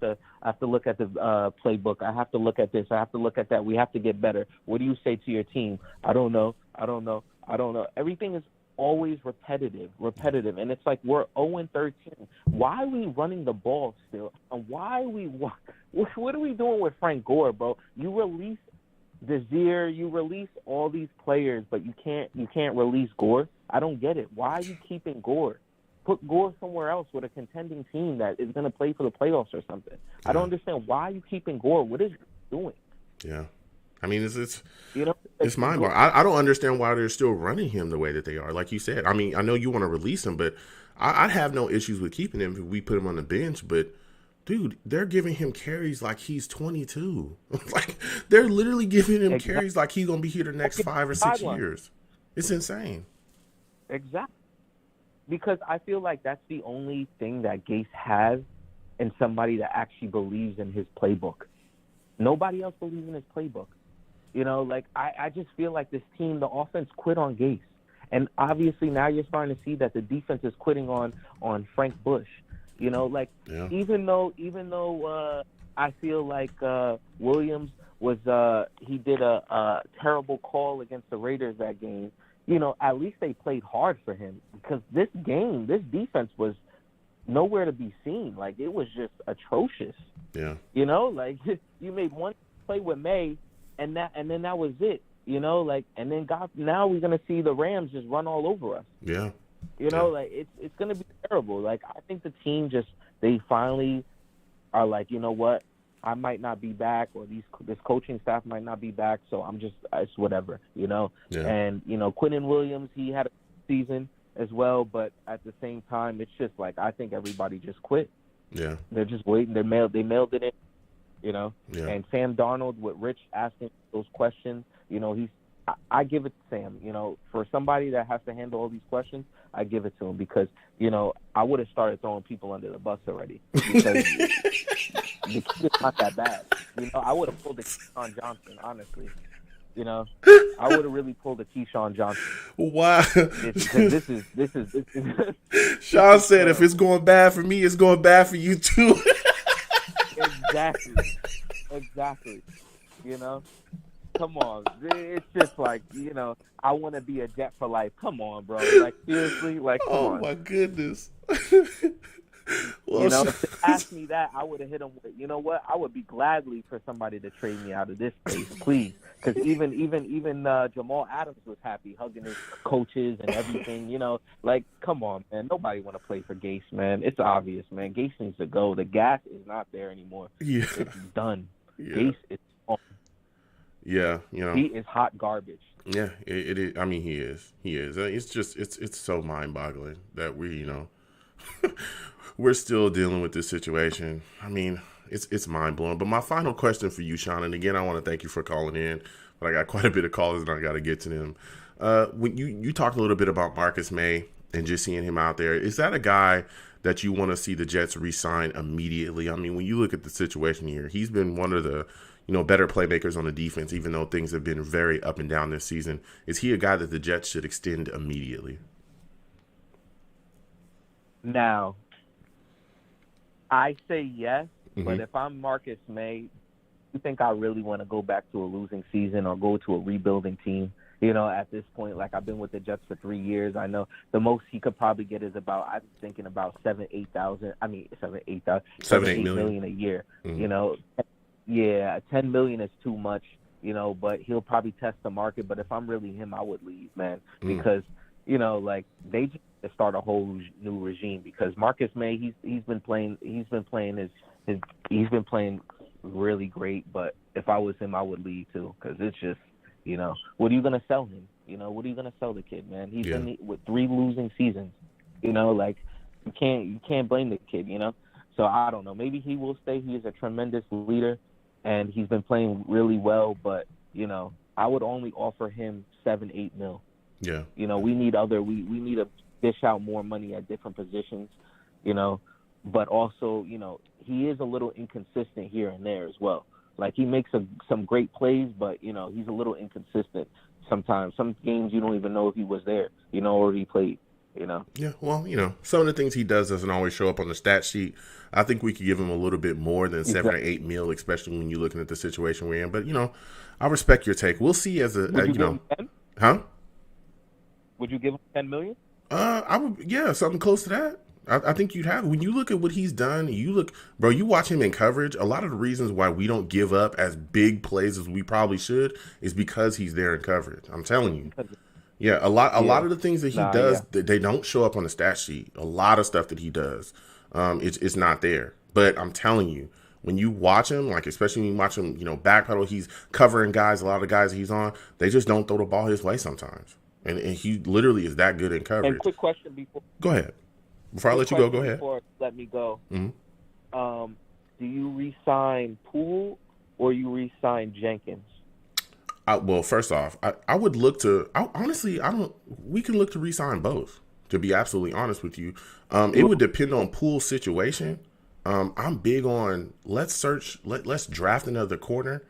this. I have to look at that. We have to get better. What do you say to your team? I don't know. Everything is always repetitive, and it's like we're 0-13. Why are we running the ball still? And what are we doing with Frank Gore, bro? You release Desir, you release all these players, but you can't release Gore. I don't get it. Why are you keeping Gore? Put Gore somewhere else with a contending team that is going to play for the playoffs or something. I don't understand why are you keeping Gore. What is he doing? Yeah. I mean, it's mind-boggling. I don't understand why they're still running him the way that they are. Like you said, I mean, I know you want to release him, but I'd have no issues with keeping him if we put him on the bench. But, dude, they're giving him carries like he's 22. They're literally giving him carries like he's going to be here the next 5 or 6 years. It's insane. Exactly. Because I feel like that's the only thing that Gase has in somebody that actually believes in his playbook. Nobody else believes in his playbook. I just feel like this team, the offense quit on Gase. And obviously now you're starting to see that the defense is quitting on Frank Bush. Even though I feel like Williams he did a terrible call against the Raiders that game, at least they played hard for him, because this defense was nowhere to be seen. It was just atrocious. Yeah. You made one play with May, and then that was it. And then now we're gonna see the Rams just run all over us. Yeah. It's gonna be terrible. I think the team they finally are like, you know what, I might not be back, or this coaching staff might not be back, so it's whatever. Yeah. And Quinnen Williams, he had a season as well, but at the same time, it's just I think everybody just quit. Yeah. They're just waiting. They mailed it in, Yeah. And Sam Darnold, with Rich asking those questions, I give it to Sam. For somebody that has to handle all these questions, I give it to him, because, I would have started throwing people under the bus already, because the kid is not that bad. I would have pulled the Keon Johnson, honestly. You know, I would have really pulled a Keyshawn Johnson. Why? This is Sean said, if it's going bad for me, it's going bad for you too. Exactly. You know, come on. It's just like, you know, I want to be a Jet for life. Come on, bro. Like, seriously, like, come on. Oh my goodness. Well, you know, if they asked me that, I would have hit them with, you know what? I would be gladly for somebody to trade me out of this space, please. Because even Jamal Adams was happy, hugging his coaches and everything. You know, like, come on, man. Nobody want to play for Gase, man. It's obvious, man. Gase needs to go. The gas is not there anymore. Yeah. It's done. Yeah. Gase is on. Yeah, you know. He is hot garbage. Yeah, it is. I mean, he is. It's just, it's so mind-boggling that we, you know, we're still dealing with this situation. I mean, it's mind-blowing. But my final question for you, Sean, and again, I want to thank you for calling in, but I got quite a bit of callers and I got to get to them. When you talked a little bit about Marcus May and just seeing him out there, is that a guy that you want to see the Jets re-sign immediately? I mean, when you look at the situation here, he's been one of the, you know, better playmakers on the defense, even though things have been very up and down this season. Is he a guy that the Jets should extend immediately? Now, I say yes, Mm-hmm. but if I'm Marcus May, you think I really want to go back to a losing season or go to a rebuilding team? You know, at this point, like, I've been with the Jets for 3 years. I know the most he could probably get is about, I'm thinking about 8 million a year. Mm-hmm. You know, yeah, 10 million is too much, you know, but he'll probably test the market. But if I'm really him, I would leave, man, because, you know, like, they just need to start a whole new regime, because Marcus May, he's been playing really great. But if I was him, I would leave too, because it's just, you know, what are you gonna sell him? You know, what are you gonna sell the kid, man? He's been with 3 losing seasons. You know, like, you can't blame the kid. You know, so I don't know. Maybe he will stay. He is a tremendous leader, and he's been playing really well. But, you know, I would only offer him 7-8 mil. Yeah. You know, we need to dish out more money at different positions. You know, but also, you know, he is a little inconsistent here and there as well. Like, he makes some great plays, but, you know, he's a little inconsistent sometimes. Some games you don't even know if he was there, you know, or he played, you know. Yeah, well, you know, some of the things he does doesn't always show up on the stat sheet. I think we could give him a little bit more than 7 or 8 mil, especially when you're looking at the situation we're in. But, you know, I respect your take. We'll see as a, you know. 10? Huh? Would you give him 10 million? I would, yeah, something close to that. I think you'd have. When you look at what he's done, you watch him in coverage, a lot of the reasons why we don't give up as big plays as we probably should is because he's there in coverage. I'm telling you. Yeah, a lot of the things that he does, they don't show up on the stat sheet. A lot of stuff that he does, it's not there. But I'm telling you, when you watch him, like, especially when you watch him, you know, backpedal, he's covering guys, a lot of the guys he's on, they just don't throw the ball his way sometimes. And he literally is that good in coverage. And quick question before. Go ahead. Before I let you go ahead. Before you let me go, Mm-hmm. Do you re-sign Poole or you re-sign Jenkins? Well, first off, I would look to. Honestly, we can look to re-sign both. To be absolutely honest with you, it would depend on Poole's situation. I'm big on let's draft another corner.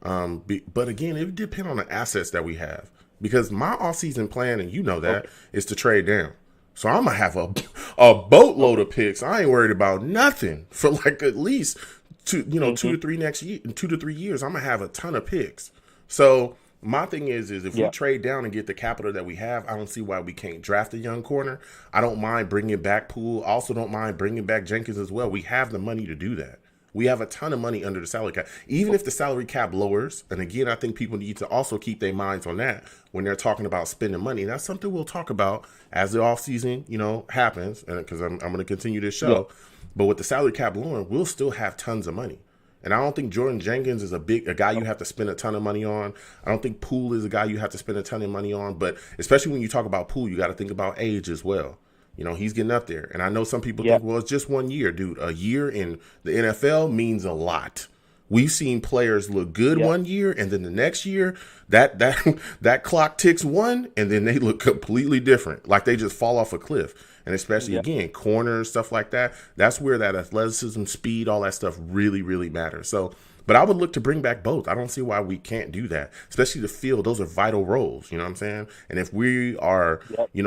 But again, it would depend on the assets that we have, because my offseason plan, and you know that, is to trade down. So I'm gonna have a boatload of picks. I ain't worried about nothing for like at least 2 to 3 years. I'm gonna have a ton of picks. So my thing is if we trade down and get the capital that we have, I don't see why we can't draft a young corner. I don't mind bringing back Poole. I also don't mind bringing back Jenkins as well. We have the money to do that. We have a ton of money under the salary cap. Even if the salary cap lowers, and again, I think people need to also keep their minds on that when they're talking about spending money. And that's something we'll talk about as the offseason, you know, happens, because I'm going to continue this show. Yeah. But with the salary cap lowering, we'll still have tons of money. And I don't think Jordan Jenkins is a guy you have to spend a ton of money on. I don't think Poole is a guy you have to spend a ton of money on. But especially when you talk about Poole, you got to think about age as well. You know, he's getting up there. And I know some people think, well, it's just 1 year. Dude, a year in the NFL means a lot. We've seen players look good 1 year, and then the next year, that clock ticks 1, and then they look completely different. Like they just fall off a cliff. And especially, again, corners, stuff like that. That's where that athleticism, speed, all that stuff really, really matters. So But I would look to bring back both. I don't see why we can't do that, especially the field. Those are vital roles. You know what I'm saying? And if we are,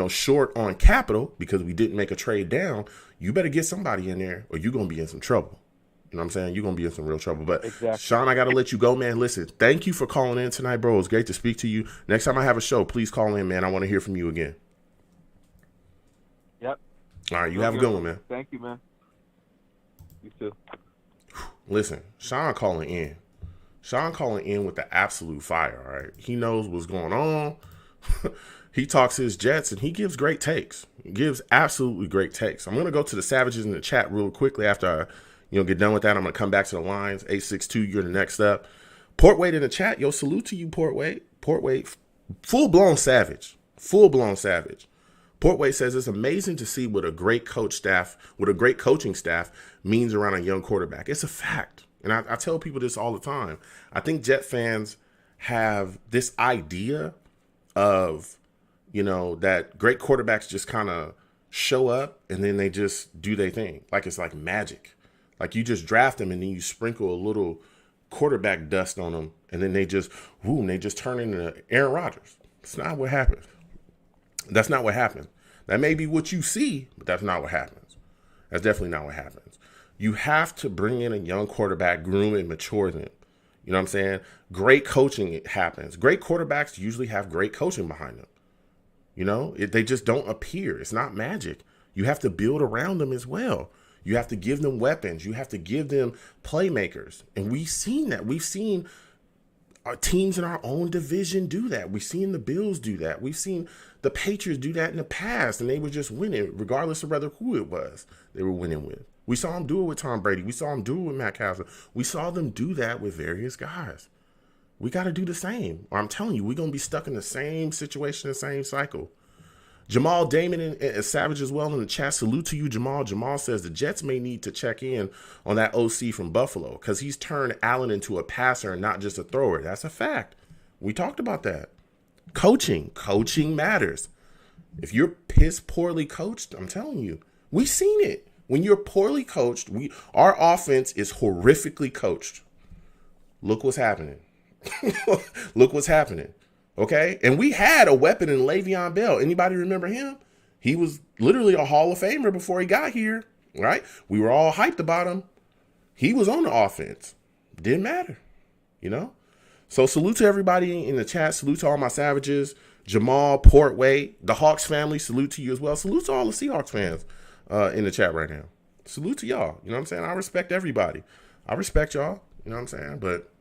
short on capital because we didn't make a trade down, you better get somebody in there or you're going to be in some trouble. You know what I'm saying? You're going to be in some real trouble. But Sean, I got to let you go, man. Listen, thank you for calling in tonight, bro. It was great to speak to you. Next time I have a show, please call in, man. I want to hear from you again. Yep. All right. You have a good one, man. Thank you, man. You too. Listen, Sean calling in. Sean calling in with the absolute fire, all right? He knows what's going on. He talks his Jets, and he gives great takes. He gives absolutely great takes. I'm going to go to the Savages in the chat real quickly after I get done with that. I'm going to come back to the lines. 862, you're the next up. Portweight in the chat. Yo, salute to you, Portweight. Portweight, full-blown savage. Full-blown savage. Portway says it's amazing to see what a great coaching staff means around a young quarterback. It's a fact. And I tell people this all the time. I think Jet fans have this idea of, that great quarterbacks just kind of show up and then they just do their thing. Like it's like magic. Like you just draft them and then you sprinkle a little quarterback dust on them and then they just turn into Aaron Rodgers. It's not what happens. That's not what happens. That may be what you see, but that's not what happens. That's definitely not what happens. You have to bring in a young quarterback, groom and mature them. You know what I'm saying? Great coaching happens. Great quarterbacks usually have great coaching behind them. They just don't appear. It's not magic. You have to build around them as well. You have to give them weapons. You have to give them playmakers. And we've seen that. We've seen our teams in our own division do that. We've seen the Bills do that. We've seen the Patriots do that in the past, and they were just winning, regardless of who it was they were winning with. We saw them do it with Tom Brady. We saw them do it with Matt Castle. We saw them do that with various guys. We got to do the same. Or I'm telling you, we're going to be stuck in the same situation, the same cycle. Jamal Damon and Savage as well in the chat. Salute to you, Jamal. Jamal says the Jets may need to check in on that OC from Buffalo because he's turned Allen into a passer and not just a thrower. That's a fact. We talked about that. Coaching matters. If you're piss poorly coached, I'm telling you, we've seen it. When you're poorly coached, our offense is horrifically coached. Look what's happening. Look what's happening. Okay? And we had a weapon in Le'Veon Bell. Anybody remember him? He was literally a Hall of Famer before he got here, right? We were all hyped about him. He was on the offense. Didn't matter, So salute to everybody in the chat. Salute to all my Savages. Jamal, Portway, the Hawks family. Salute to you as well. Salute to all the Seahawks fans in the chat right now. Salute to y'all. You know what I'm saying? I respect everybody. I respect y'all. You know what I'm saying? But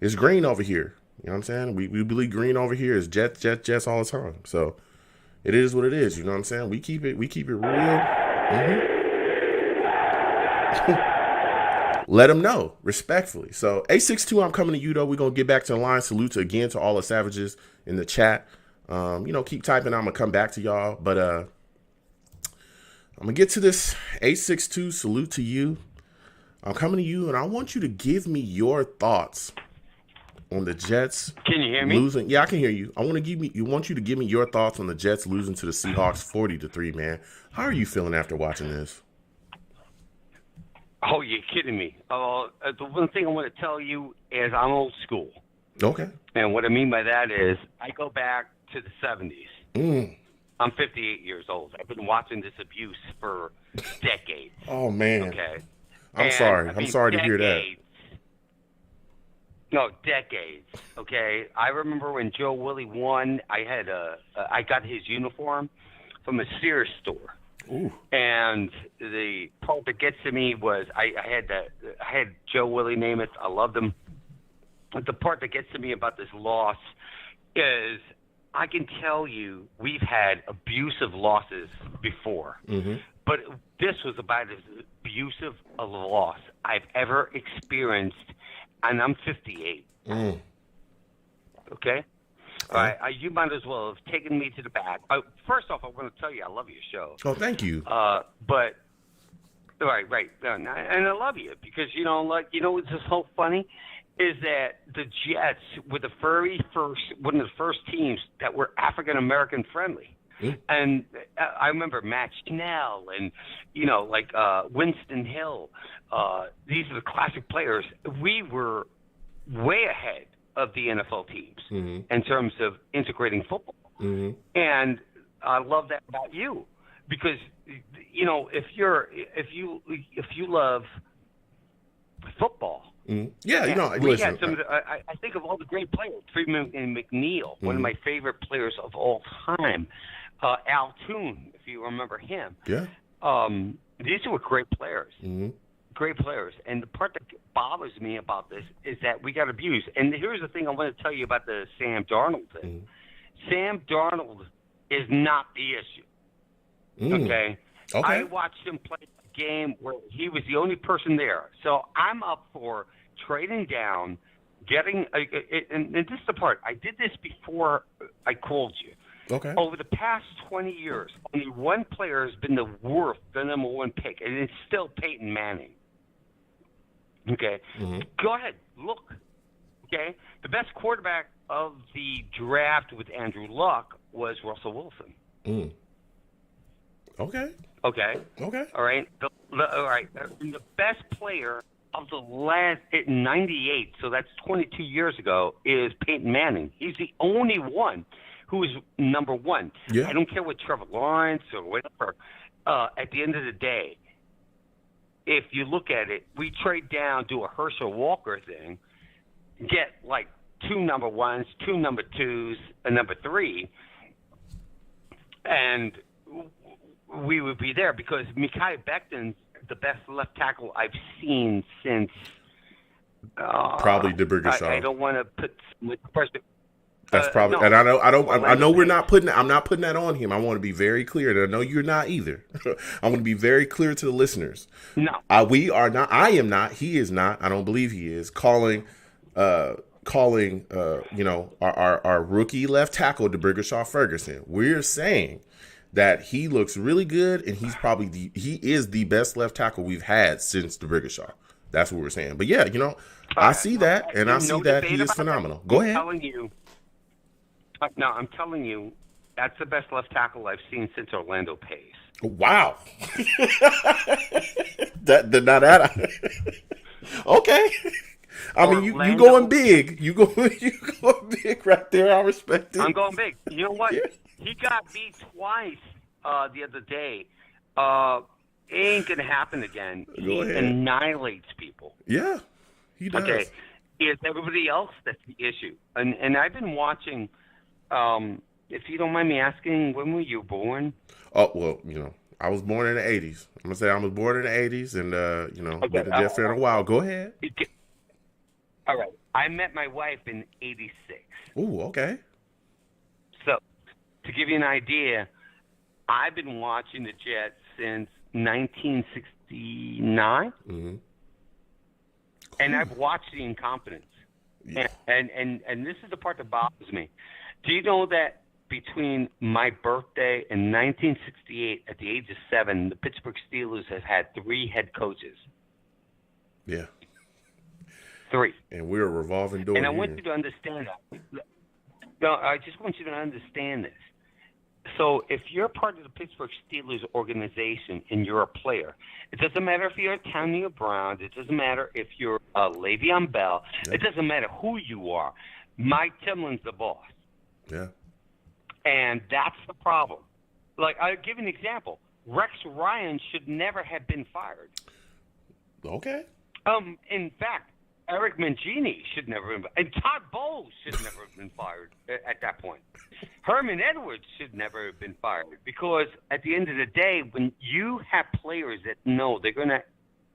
it's green over here. You know what I'm saying? We believe green over here is Jets all the time. So it is what it is. You know what I'm saying? We keep it real. Mm-hmm. Let them know respectfully. So 862, I'm coming to you though. We're going to get back to the line. Salute again to all the Savages in the chat. Keep typing. I'm going to come back to y'all. But I'm going to get to this 862. Salute to you. I'm coming to you and I want you to give me your thoughts on the Jets. Can you hear me? Losing. Yeah, I can hear you. I want you to give me your thoughts on the Jets losing to the Seahawks 40-3, man. How are you feeling after watching this? Oh, you're kidding me. The one thing I want to tell you is I'm old school. Okay. And what I mean by that is I go back to the 70s. I'm 58 years old. I've been watching this abuse for decades. Oh, man. Okay. I'm sorry to hear that. No, decades. Okay. I remember when Joe Willie won, I got his uniform from a Sears store. Ooh. And the part that gets to me was I had Joe Willie name it. I loved him. But the part that gets to me about this loss is I can tell you we've had abusive losses before. Mm-hmm. But this was about as abusive a loss I've ever experienced, and I'm 58. Okay? All right, you might as well have taken me to the back. First off, I want to tell you I love your show. Oh, thank you. But right, and I love you because what's just so funny is that the Jets were one of the first teams that were African American friendly. And I remember Matt Schnell and Winston Hill. These are the classic players. We were way ahead of the NFL teams in terms of integrating football. And I love that about you because, you know, if you love footbal. Yeah, you know, we listen. had some. I think of all the great players. Freeman and McNeil, one of my favorite players of all time. Al Toon, if you remember him. Yeah. These were great players. Great players. And the part that bothers me about this is that we got abused. And here's the thing I want to tell you about the Sam Darnold thing. Sam Darnold is not the issue. Okay? I watched him play a game where he was the only person there. So I'm up for trading down, getting and this is the part. I did this before I called you. Okay. Over the past 20 years, only one player has been worth the number one pick, and it's still Peyton Manning. Okay? Go ahead. Look. Okay? The best quarterback of the draft with Andrew Luck was Russell Wilson. Okay. Okay. Okay. All right. All right. The best player of the last 98, so that's 22 years ago, is Peyton Manning. He's the only one who is number one. Yeah. I don't care what Trevor Lawrence or whatever. At the end of the day, if you look at it, we trade down, do a Herschel Walker thing, get like 2 number ones, 2 number twos, a number 3, and we would be there because Mekhi Becton's the best left tackle I've seen since probably DeBergeshaw. I don't want to put with pressure. That's probably, no. and I know we're not putting. I'm not putting that on him. I want to be very clear, and I know you're not either. I want to be very clear to the listeners. No, we are not. I am not. He is not. I don't believe he is calling. You know, our rookie left tackle DeBergeshaw Ferguson. We're saying that he looks really good, and he is the best left tackle we've had since DeBergeshaw. That's what we're saying. But yeah, you know, I see that, and I see that he is phenomenal. Go ahead. I'm telling you, that's the best left tackle I've seen since Orlando Pace. Wow. Okay. I mean, you going big. You going big right there. I respect it. I'm going big. You know what? Yeah. He got beat twice the other day. It ain't going to happen again. He annihilates people. Yeah, he does. Okay. It's everybody else that's the issue. And I've been watching, if you don't mind me asking, when were you born? Oh, well, you know, I was born in the 80s. I'm going to say I was born in the 80s and, you know, been a Jet fan a while. Go ahead. All right. I met my wife in 86. Ooh, okay. So, to give you an idea, I've been watching the Jets since 1969. Mm-hmm. And I've watched the incompetence. Yeah. And this is the part that bothers me. Do you know that between my birthday and 1968, at the age of 7, the Pittsburgh Steelers have had 3 head coaches? Yeah. 3. And we're a revolving door. And I want you to understand that. No, I just want you to understand this. So if you're part of the Pittsburgh Steelers organization and you're a player, it doesn't matter if you're a Antonio Brown. It doesn't matter if you're a Le'Veon Bell. Yeah. It doesn't matter who you are. Mike Timlin's the boss. Yeah. And that's the problem. Like, I'll give you an example. Rex Ryan should never have been fired. Okay. In fact, Eric Mangini should never have been, and Todd Bowles should never have been fired at that point. Herman Edwards should never have been fired because at the end of the day, when you have players that know they're going to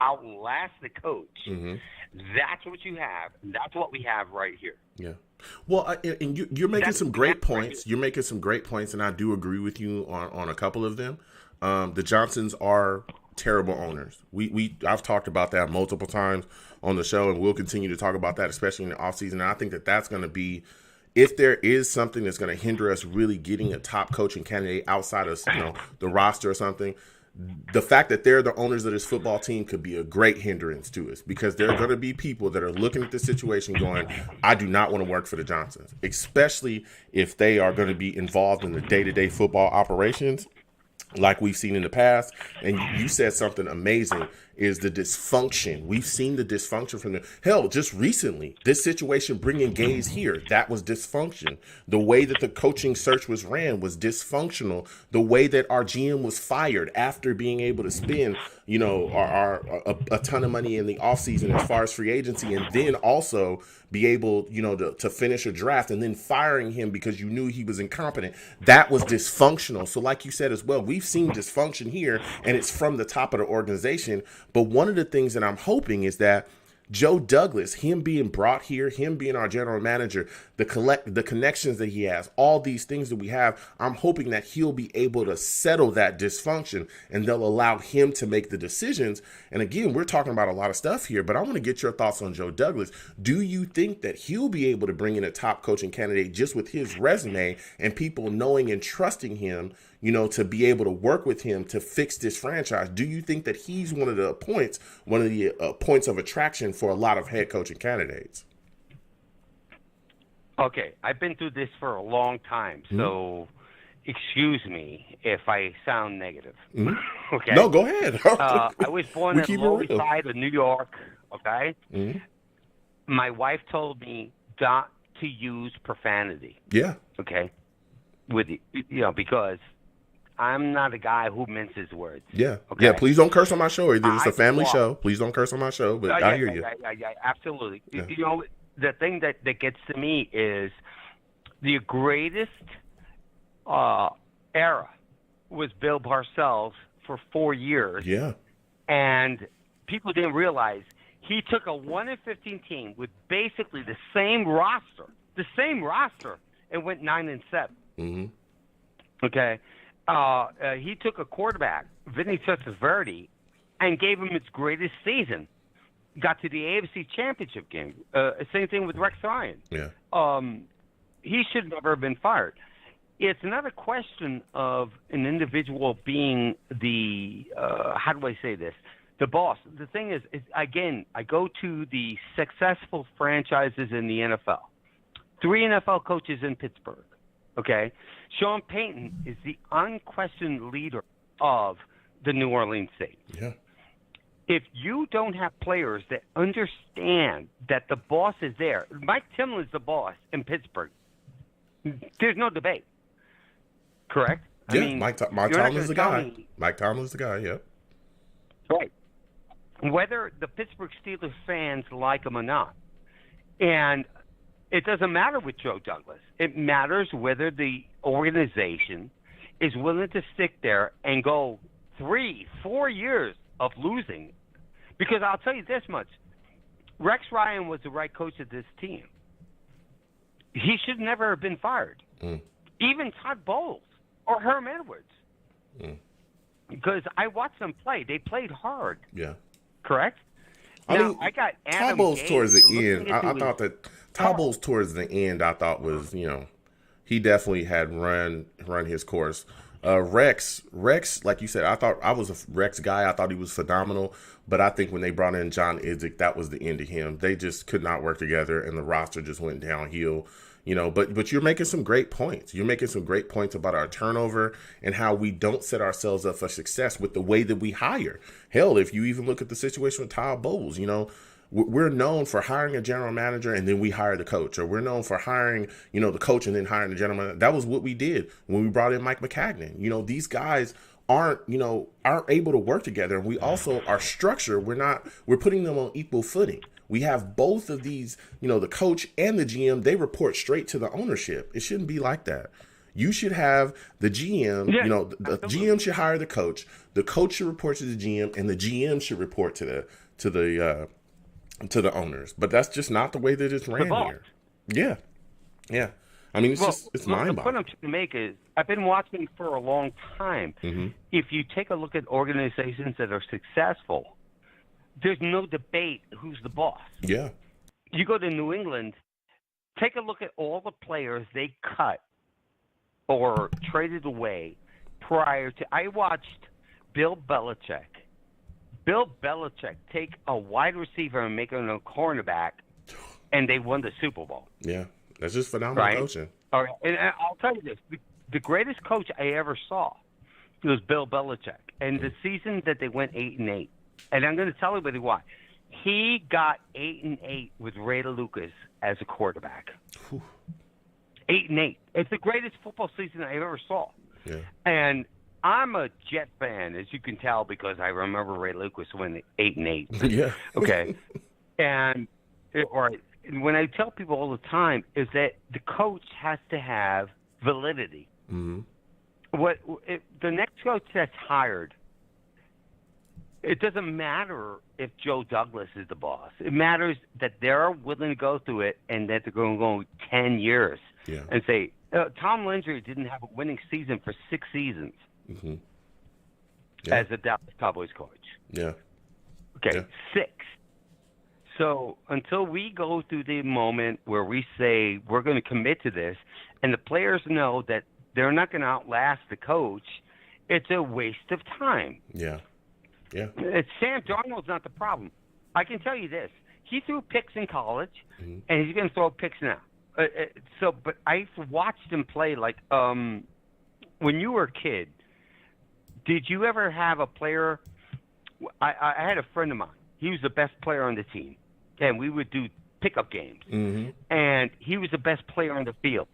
outlast the coach, that's what you have. And that's what we have right here. Yeah. Well, and you're making some great points. You're making some great points, and I do agree with you on a couple of them. The Johnsons are terrible owners. I've talked about that multiple times on the show, and we'll continue to talk about that, especially in the offseason. And I think that that's going to be, if there is something that's going to hinder us really getting a top coaching candidate outside of, you know, the roster or something, the fact that they're the owners of this football team could be a great hindrance to us, because there are going to be people that are looking at the situation going, I do not want to work for the Johnsons, especially if they are going to be involved in the day-to-day football operations like we've seen in the past. And you said something amazing is the dysfunction. We've seen the dysfunction from the hell just recently. This situation bringing Gaze here, that was dysfunction. The way that the coaching search was ran was dysfunctional. The way that our GM was fired after being able to spend, a ton of money in the offseason as far as free agency, and then also be able, to finish a draft, and then firing him because you knew he was incompetent. That was dysfunctional. So like you said as well, we've seen dysfunction here, and it's from the top of the organization. But one of the things that I'm hoping is that Joe Douglas, him being brought here, him being our general manager, the connections that he has, all these things that we have, I'm hoping that he'll be able to settle that dysfunction, and they'll allow him to make the decisions. And again, we're talking about a lot of stuff here, but I want to get your thoughts on Joe Douglas. Do you think that he'll be able to bring in a top coaching candidate just with his resume and people knowing and trusting him, to be able to work with him to fix this franchise? Do you think that he's one of the points of attraction for a lot of head coaching candidates? Okay, I've been through this for a long time, so excuse me if I sound negative. Okay. No, go ahead. I was born in the lower side of New York. Okay. My wife told me not to use profanity. Yeah. Okay. Because I'm not a guy who minces words. Yeah. Okay? Yeah, please don't curse on my show either. It's a family show. Please don't curse on my show, but I hear you. Yeah, absolutely. Yeah. The thing that gets to me is the greatest era was Bill Parcells for 4 years. Yeah. And people didn't realize he took a 1-15 team with basically the same roster, and went 9-7. Mm-hmm. Okay. He took a quarterback, Vinny Testaverde, and gave him its greatest season. Got to the AFC Championship game. Same thing with Rex Ryan. Yeah. He should never have been fired. It's not a question of an individual being the how do I say this? The boss. The thing is again, I go to the successful franchises in the NFL. 3 NFL coaches in Pittsburgh. Okay, Sean Payton is the unquestioned leader of the New Orleans Saints. Yeah. If you don't have players that understand that the boss is there, Mike Tomlin's the boss in Pittsburgh. There's no debate. Correct? Yeah, I mean, Mike Tomlin's the guy. Mike Tomlin's the guy, yeah. Right. Whether the Pittsburgh Steelers fans like him or not. And it doesn't matter with Joe Douglas. It matters whether the organization is willing to stick there and go 3-4 years of losing. Because I'll tell you this much. Rex Ryan was the right coach of this team. He should never have been fired. Even Todd Bowles or Herm Edwards. Because I watched them play. They played hard. Yeah. Correct? I got Adam Todd Bowles Gase towards the end. I thought that Todd Bowles towards the end, I thought was, he definitely had run his course. Rex, like you said, I thought I was a Rex guy. I thought he was phenomenal. But I think when they brought in John Idzik, that was the end of him. They just could not work together, and the roster just went downhill. But you're making some great points. You're making some great points about our turnover and how we don't set ourselves up for success with the way that we hire. Hell, if you even look at the situation with Todd Bowles, we're known for hiring a general manager and then we hire the coach, or we're known for hiring, the coach and then hiring the general manager. That was what we did when we brought in Mike McCagnon. These guys aren't able to work together. And we also, our structure, we're putting them on equal footing. We have both of these, the coach and the GM, they report straight to the ownership. It shouldn't be like that. You should have the GM, the GM should hire the coach should report to the GM, and the GM should report to the owners. But that's just not the way that it's ran here. Yeah. Yeah. I mean, it's mind-boggling. The point I'm trying to make is I've been watching for a long time. Mm-hmm. If you take a look at organizations that are successful, there's no debate who's the boss. Yeah. You go to New England, take a look at all the players they cut or traded away prior to. I watched Bill Belichick take a wide receiver and make him a cornerback, and they won the Super Bowl. Yeah, that's just phenomenal coaching. All right, and I'll tell you this: the greatest coach I ever saw was Bill Belichick, and the season that they went 8-8. And I'm going to tell everybody why. He got 8-8 with Ray Lucas as a quarterback. 8-8. It's the greatest football season I ever saw. Yeah. And I'm a Jet fan, as you can tell, because I remember Ray Lucas winning 8-8. Yeah. Okay. And when I tell people all the time is that the coach has to have validity. Mm-hmm. The next coach that's hired, it doesn't matter if Joe Douglas is the boss. It matters that they're willing to go through it and that they're going to go 10 years and say, Tom Landry didn't have a winning season for 6 seasons as a Dallas Cowboys coach. Yeah. Okay, 6. So until we go through the moment where we say we're going to commit to this and the players know that they're not going to outlast the coach, it's a waste of time. Yeah. Yeah. Sam Darnold's not the problem. I can tell you this. He threw picks in college, and he's going to throw picks now. But I've watched him play like when you were a kid, did you ever have a player? I had a friend of mine. He was the best player on the team, and we would do pickup games. And he was the best player on the field.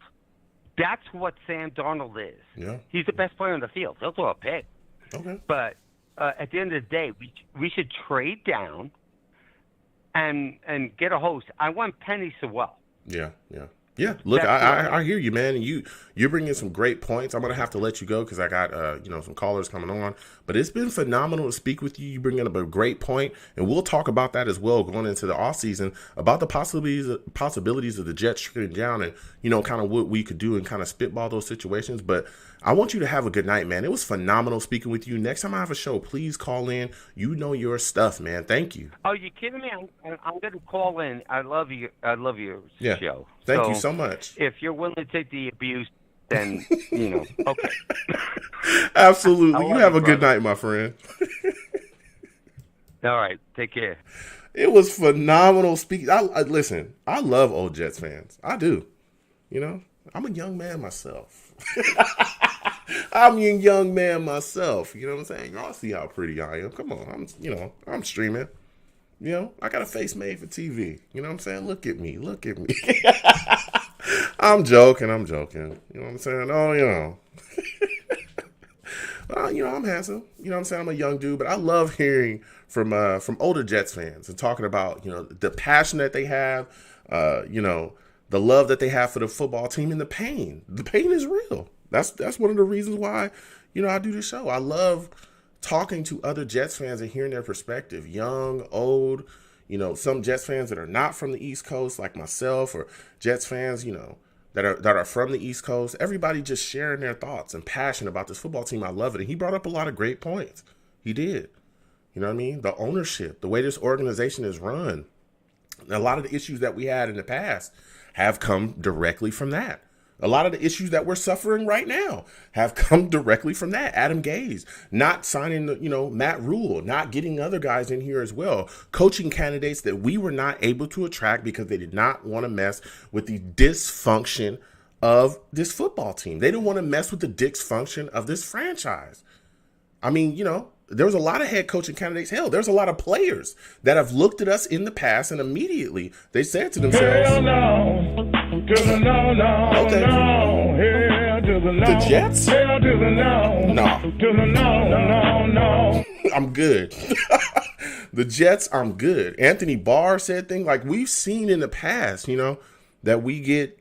That's what Sam Darnold is. Yeah. He's the best player on the field. He'll throw a pick. Okay. But at the end of the day, we should trade down and get a host. I want Penny Sewell. Yeah. Look, I hear you, man. And you're bringing some great points. I'm gonna have to let you go because I got some callers coming on. But it's been phenomenal to speak with you. You bring up a great point, and we'll talk about that as well going into the off season about the possibilities of the Jets shrinking down and kind of what we could do and kind of spitball those situations. But I want you to have a good night, man. It was phenomenal speaking with you. Next time I have a show, please call in. You know your stuff, man. Thank you. Oh, you kidding me? I'm going to call in. I love you. I love your show. Thank you so much. If you're willing to take the abuse, then okay. Absolutely. You have a good night, my friend. All right. Take care. It was phenomenal speaking. Listen, I love old Jets fans. I do. I'm a young man myself. I'm a young man myself. You know what I'm saying? Y'all see how pretty I am. Come on. I'm streaming. I got a face made for TV. You know what I'm saying? Look at me. I'm joking. You know what I'm saying? Oh, I'm handsome. You know what I'm saying? I'm a young dude, but I love hearing from older Jets fans and talking about, the passion that they have, the love that they have for the football team and the pain. The pain is real. That's one of the reasons why, I do this show. I love talking to other Jets fans and hearing their perspective, young, old, some Jets fans that are not from the East Coast like myself, or Jets fans, that are from the East Coast. Everybody just sharing their thoughts and passion about this football team. I love it. And he brought up a lot of great points. He did. You know what I mean? The ownership, the way this organization is run. A lot of the issues that we had in the past have come directly from that. A lot of the issues that we're suffering right now have come directly from that. Adam Gase not signing, Matt Rule, not getting other guys in here as well. Coaching candidates that we were not able to attract because they did not want to mess with the dysfunction of this football team. They didn't want to mess with the dysfunction of this franchise. I mean, there was a lot of head coaching candidates. Hell, there's a lot of players that have looked at us in the past and immediately they said to themselves, hell no. To the no, okay. no, hell to the no. The Jets? Hell to the no. No. To the no. I'm good. The Jets, I'm good. Anthony Barr said things like we've seen in the past, that we get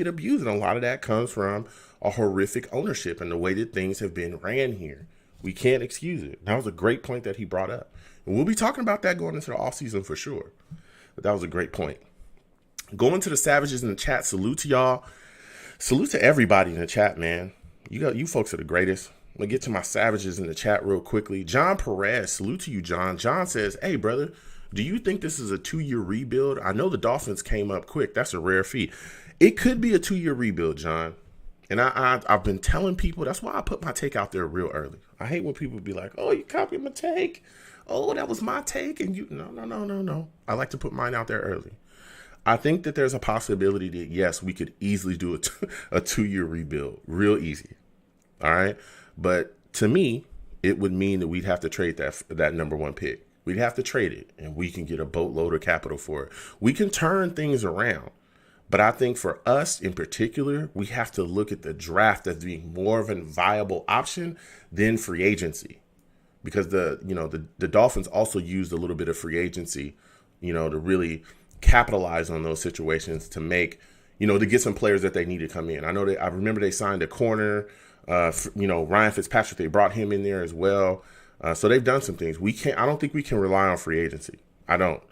abused. And a lot of that comes from a horrific ownership and the way that things have been ran here. We can't excuse it. That was a great point that he brought up. And we'll be talking about that going into the offseason for sure. But that was a great point. Going to the Savages in the chat, salute to y'all. Salute to everybody in the chat, man. You folks are the greatest. I'm going to get to my Savages in the chat real quickly. John Perez, salute to you, John. John says, hey, brother, do you think this is a 2-year rebuild? I know the Dolphins came up quick. That's a rare feat. It could be a 2-year rebuild, John. And I've been telling people, that's why I put my take out there real early. I hate when people be like, oh, you copied my take. Oh, that was my take. And no. I like to put mine out there early. I think that there's a possibility that, yes, we could easily do a 2-year rebuild. Real easy. All right. But to me, it would mean that we'd have to trade that number 1 pick. We'd have to trade it, and we can get a boatload of capital for it. We can turn things around. But I think for us in particular, we have to look at the draft as being more of a viable option than free agency. Because the Dolphins also used a little bit of free agency, to really capitalize on those situations to make, to get some players that they need to come in. I remember they signed a corner, Ryan Fitzpatrick, they brought him in there as well. So they've done some things. I don't think we can rely on free agency. I don't.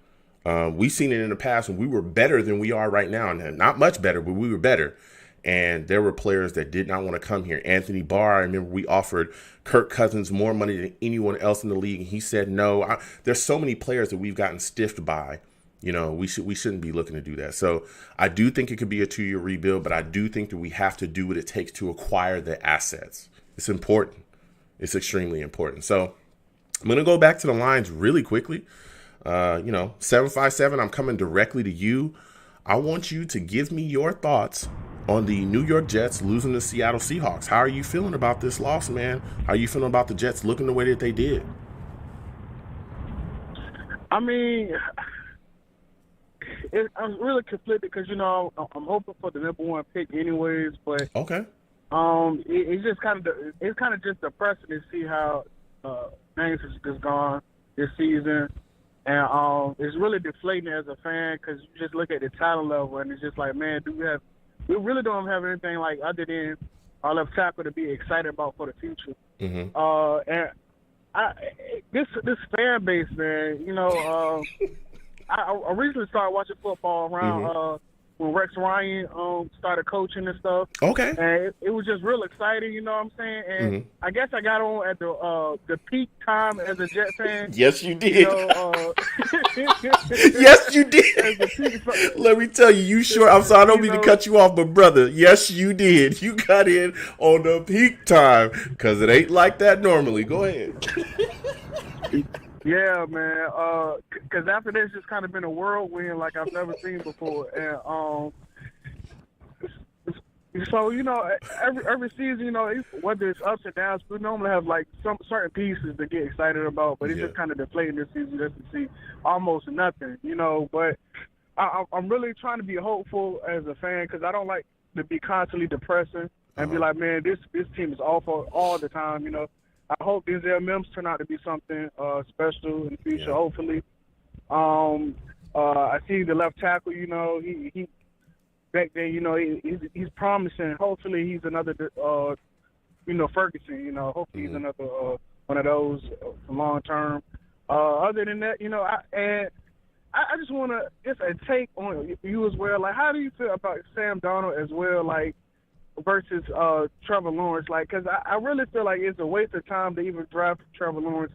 We've seen it in the past when we were better than we are right now, and not much better, but we were better. And there were players that did not want to come here. Anthony Barr, I remember we offered Kirk Cousins more money than anyone else in the league, and he said no. There's so many players that we've gotten stiffed by. We shouldn't be looking to do that. So I do think it could be a 2-year rebuild, but I do think that we have to do what it takes to acquire the assets. It's important. It's extremely important. So I'm going to go back to the lines really quickly. 757, I'm coming directly to you. I want you to give me your thoughts on the New York Jets losing to Seattle Seahawks. How are you feeling about this loss, man? How are you feeling about the Jets looking the way that they did? I mean, I'm really conflicted because, I'm hoping for the number 1 pick anyways, but okay. It's just kind of just depressing to see how things has just gone this season. And it's really deflating as a fan because you just look at the talent level and it's just like, man, we really don't have anything like other than our left tackle to be excited about for the future. Mm-hmm. And this fan base, man, I recently started watching football around when Rex Ryan started coaching and stuff. Okay. And it was just real exciting, you know what I'm saying? And I guess I got on at the peak time as a Jet fan. Yes, you did. Yes, you did. Let me tell you, I'm sorry, I don't mean to cut you off, but brother, yes, you did. You got in on the peak time because it ain't like that normally. Go ahead. Yeah, man. Because after this, it's kind of been a whirlwind like I've never seen before. And so every season, whether it's ups and downs, we normally have like some certain pieces to get excited about. But it's just kind of deflating this season just to see almost nothing, But I'm really trying to be hopeful as a fan because I don't like to be constantly depressing and be like, man, this team is awful all the time, I hope Denzel Mims turn out to be something special in the future, hopefully. I see the left tackle, he back there, he's promising. Hopefully he's another, Ferguson, hopefully he's another one of those for long term. Other than that, I just want to just a take on you as well. Like, how do you feel about Sam Darnold as well, like, versus Trevor Lawrence? Like, because I really feel like it's a waste of time to even draft Trevor Lawrence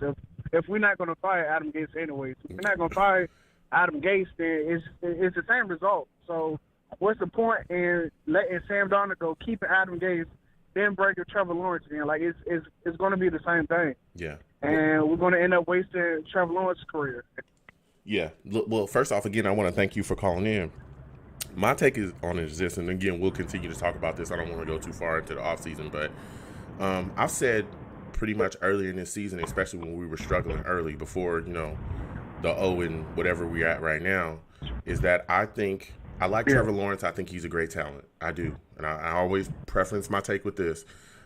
if we're not going to fire Adam Gase anyways. If we're not going to fire Adam Gase, then it's the same result. So what's the point in letting Sam Darnold go, keeping Adam Gase, then breaking Trevor Lawrence again? Like, it's going to be the same thing. Yeah. And we're going to end up wasting Trevor Lawrence's career. Yeah. Well, first off, again, I want to thank you for calling in. My take on this, and again, we'll continue to talk about this. I don't want to go too far into the offseason, but I've said pretty much earlier in this season, especially when we were struggling early before, the 0 and whatever we're at right now, is that I think I like Trevor Lawrence. I think he's a great talent. I do. And I always preference my take with this.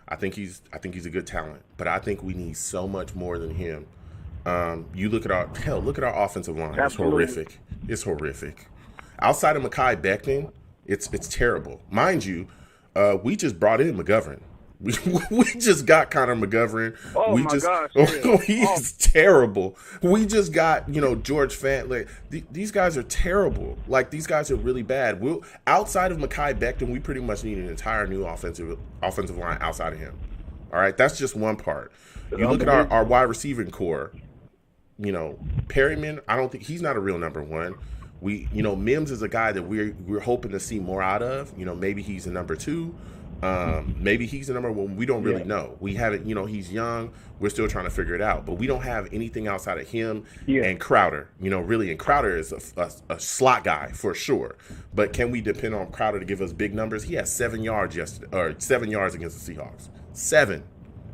I think he's a good talent, but I think we need so much more than him. You look at our offensive line. Absolutely. It's horrific. Outside of Mekhi Becton, it's terrible. Mind you, we just brought in McGovern. We just got Connor McGovern. Oh, gosh. He's terrible. We just got, George Fant. Like, these guys are terrible. Like, these guys are really bad. Outside of Mekhi Becton, we pretty much need an entire new offensive line outside of him. All right? That's just one part. You look at our wide receiving core, Perryman, I don't think he's not a real number 1. Mims is a guy that we're hoping to see more out of. Maybe he's a number 2. Maybe he's a number 1. We don't really know. We haven't, he's young. We're still trying to figure it out. But we don't have anything outside of him and Crowder. Really, and Crowder is a slot guy for sure. But can we depend on Crowder to give us big numbers? He had 7 yards against the Seahawks. 7.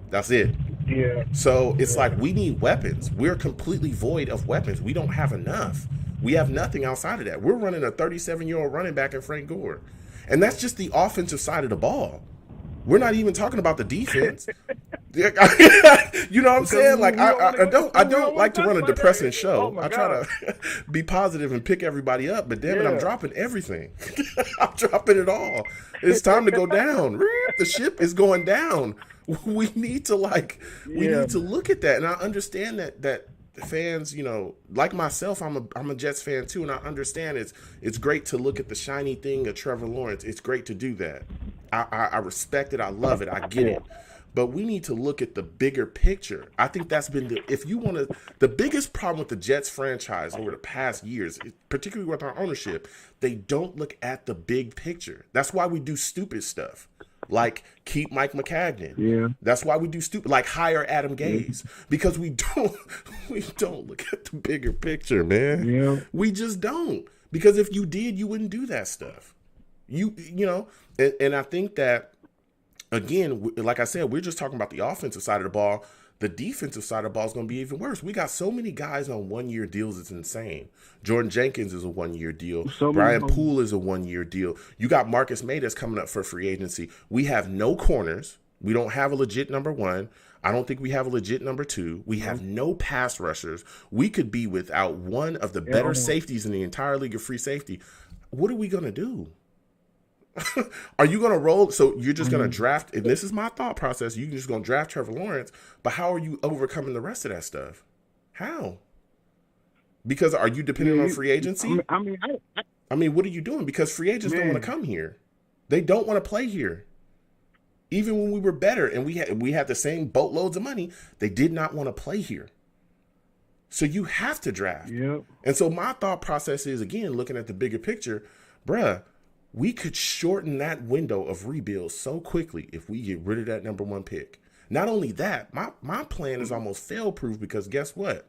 That's it. Yeah. So it's like we need weapons. We're completely void of weapons. We don't have enough. We have nothing outside of that. We're running a 37-year-old running back in Frank Gore. And that's just the offensive side of the ball. We're not even talking about the defense. You know what I'm saying? Like I don't like to run a depressing show. I try to be positive and pick everybody up, but damn it, I'm dropping everything. I'm dropping it all. It's time to go down. The ship is going down. We need to need to look at that, and I understand that fans, you know, like myself, I'm a Jets fan too, and I understand it's great to look at the shiny thing of Trevor Lawrence. It's great to do that. I respect it. I love it. I get it. But we need to look at the bigger picture. I think that's been the biggest problem with the Jets franchise over the past years, particularly with our ownership. They don't look at the big picture. That's why we do stupid stuff. Like keep Mike McCagnon. Yeah. That's why we do stupid, like hire Adam Gase, because we don't look at the bigger picture, man. Yeah. We just don't. Because if you did, you wouldn't do that stuff. You know, and I think that, again, like I said, we're just talking about the offensive side of the ball. The defensive side of the ball is going to be even worse. We got so many guys on one-year deals. It's insane. Jordan Jenkins is a one-year deal. Brian Poole is a one-year deal. You got Marcus May that's coming up for free agency. We have no corners. We don't have a legit number one. I don't think we have a legit number two. We have no pass rushers. We could be without one of the better safeties in the entire league of free safety. What are we going to do? Are you going to roll? So you're just going to draft, and this is my thought process, you're just going to draft Trevor Lawrence, but how are you overcoming the rest of that stuff? How? Because are you depending on free agency? I mean, what are you doing? Because free agents don't want to come here. They don't want to play here. Even when we were better and we had the same boatloads of money, they did not want to play here. So you have to draft. Yep. And so my thought process is, again, looking at the bigger picture, bruh, we could shorten that window of rebuild so quickly if we get rid of that number one pick. Not only that, my plan is almost fail-proof, because guess what?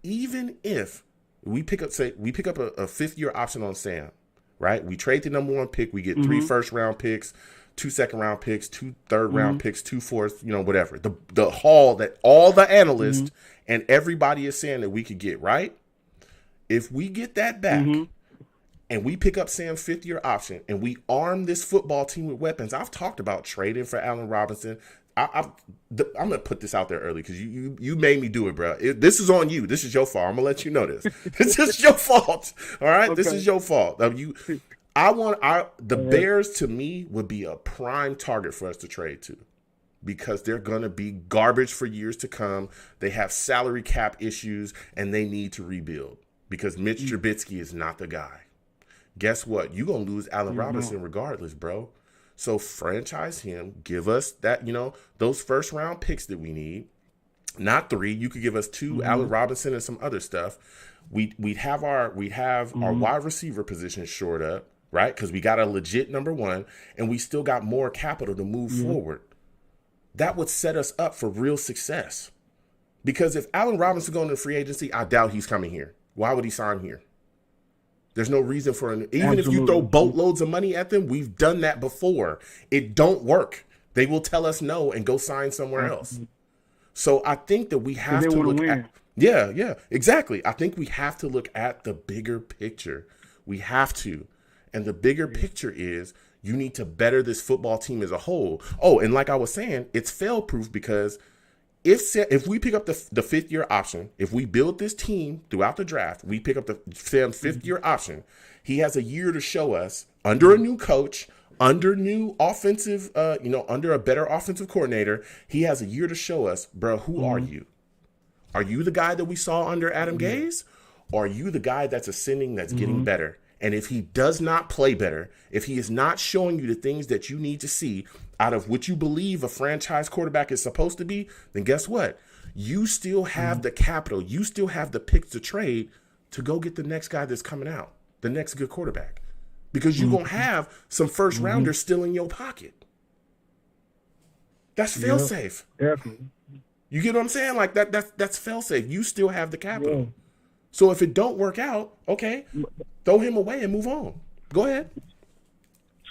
Even if we pick up a fifth-year option on Sam, right? We trade the number one pick, we get 3 first-round picks, 2 second-round picks, 2 third-round picks, 2 fourth, whatever. The haul that all the analysts and everybody is saying that we could get, right? If we get that back, and we pick up Sam's fifth-year option, and we arm this football team with weapons. I've talked about trading for Allen Robinson. I'm going to put this out there early, because you made me do it, bro. This is on you. This is your fault. I'm going to let you know this. This is your fault. All right? Okay. This is your fault. The Bears, to me, would be a prime target for us to trade to, because they're going to be garbage for years to come. They have salary cap issues, and they need to rebuild, because Mitch Trubisky is not the guy. Guess what? You're going to lose Allen Robinson regardless, bro. So franchise him. Give us that, those first round picks that we need. Not 3. You could give us 2, Allen Robinson and some other stuff. We'd have our wide receiver position shored up, right? Because we got a legit number one, and we still got more capital to move forward. That would set us up for real success. Because if Allen Robinson going to free agency, I doubt he's coming here. Why would he sign here? There's no reason for even if you throw boatloads of money at them, we've done that before. It don't work. They will tell us no and go sign somewhere else. So I think that we have to look at exactly. I think we have to look at the bigger picture. We have to. And the bigger picture is you need to better this football team as a whole. Oh, and like I was saying, it's fail-proof, because if we pick up the fifth-year option, if we build this team throughout the draft, we pick up Sam's fifth-year option, he has a year to show us, under a new coach, under new offensive, under a better offensive coordinator, he has a year to show us, bro, who are you? Are you the guy that we saw under Adam Gase? Or are you the guy that's ascending, that's getting better? And if he does not play better, if he is not showing you the things that you need to see out of what you believe a franchise quarterback is supposed to be, then guess what? You still have the capital. You still have the picks to trade to go get the next guy that's coming out, the next good quarterback. Because you're going to have some first rounders still in your pocket. That's fail safe. Definitely. You get what I'm saying? Like that's fail safe. You still have the capital. Yeah. So if it don't work out, okay, throw him away and move on. Go ahead.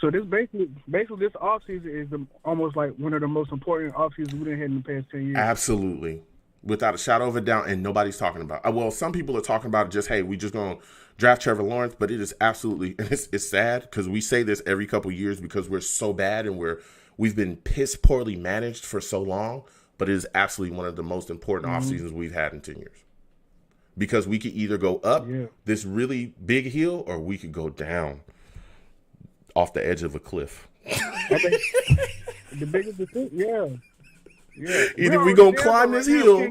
So this basically this offseason is almost like one of the most important offseasons we've had in the past 10 years. Absolutely. Without a shadow of a doubt, and nobody's talking about it. Well, some people are talking about just, hey, we just going to draft Trevor Lawrence, but it is absolutely, and it's sad because we say this every couple of years because we're so bad and we've been piss poorly managed for so long, but it is absolutely one of the most important off seasons we've had in 10 years. Because we could either go up this really big hill or we could go down off the edge of a cliff. I think the biggest thing, yeah. Either we gonna climb this hill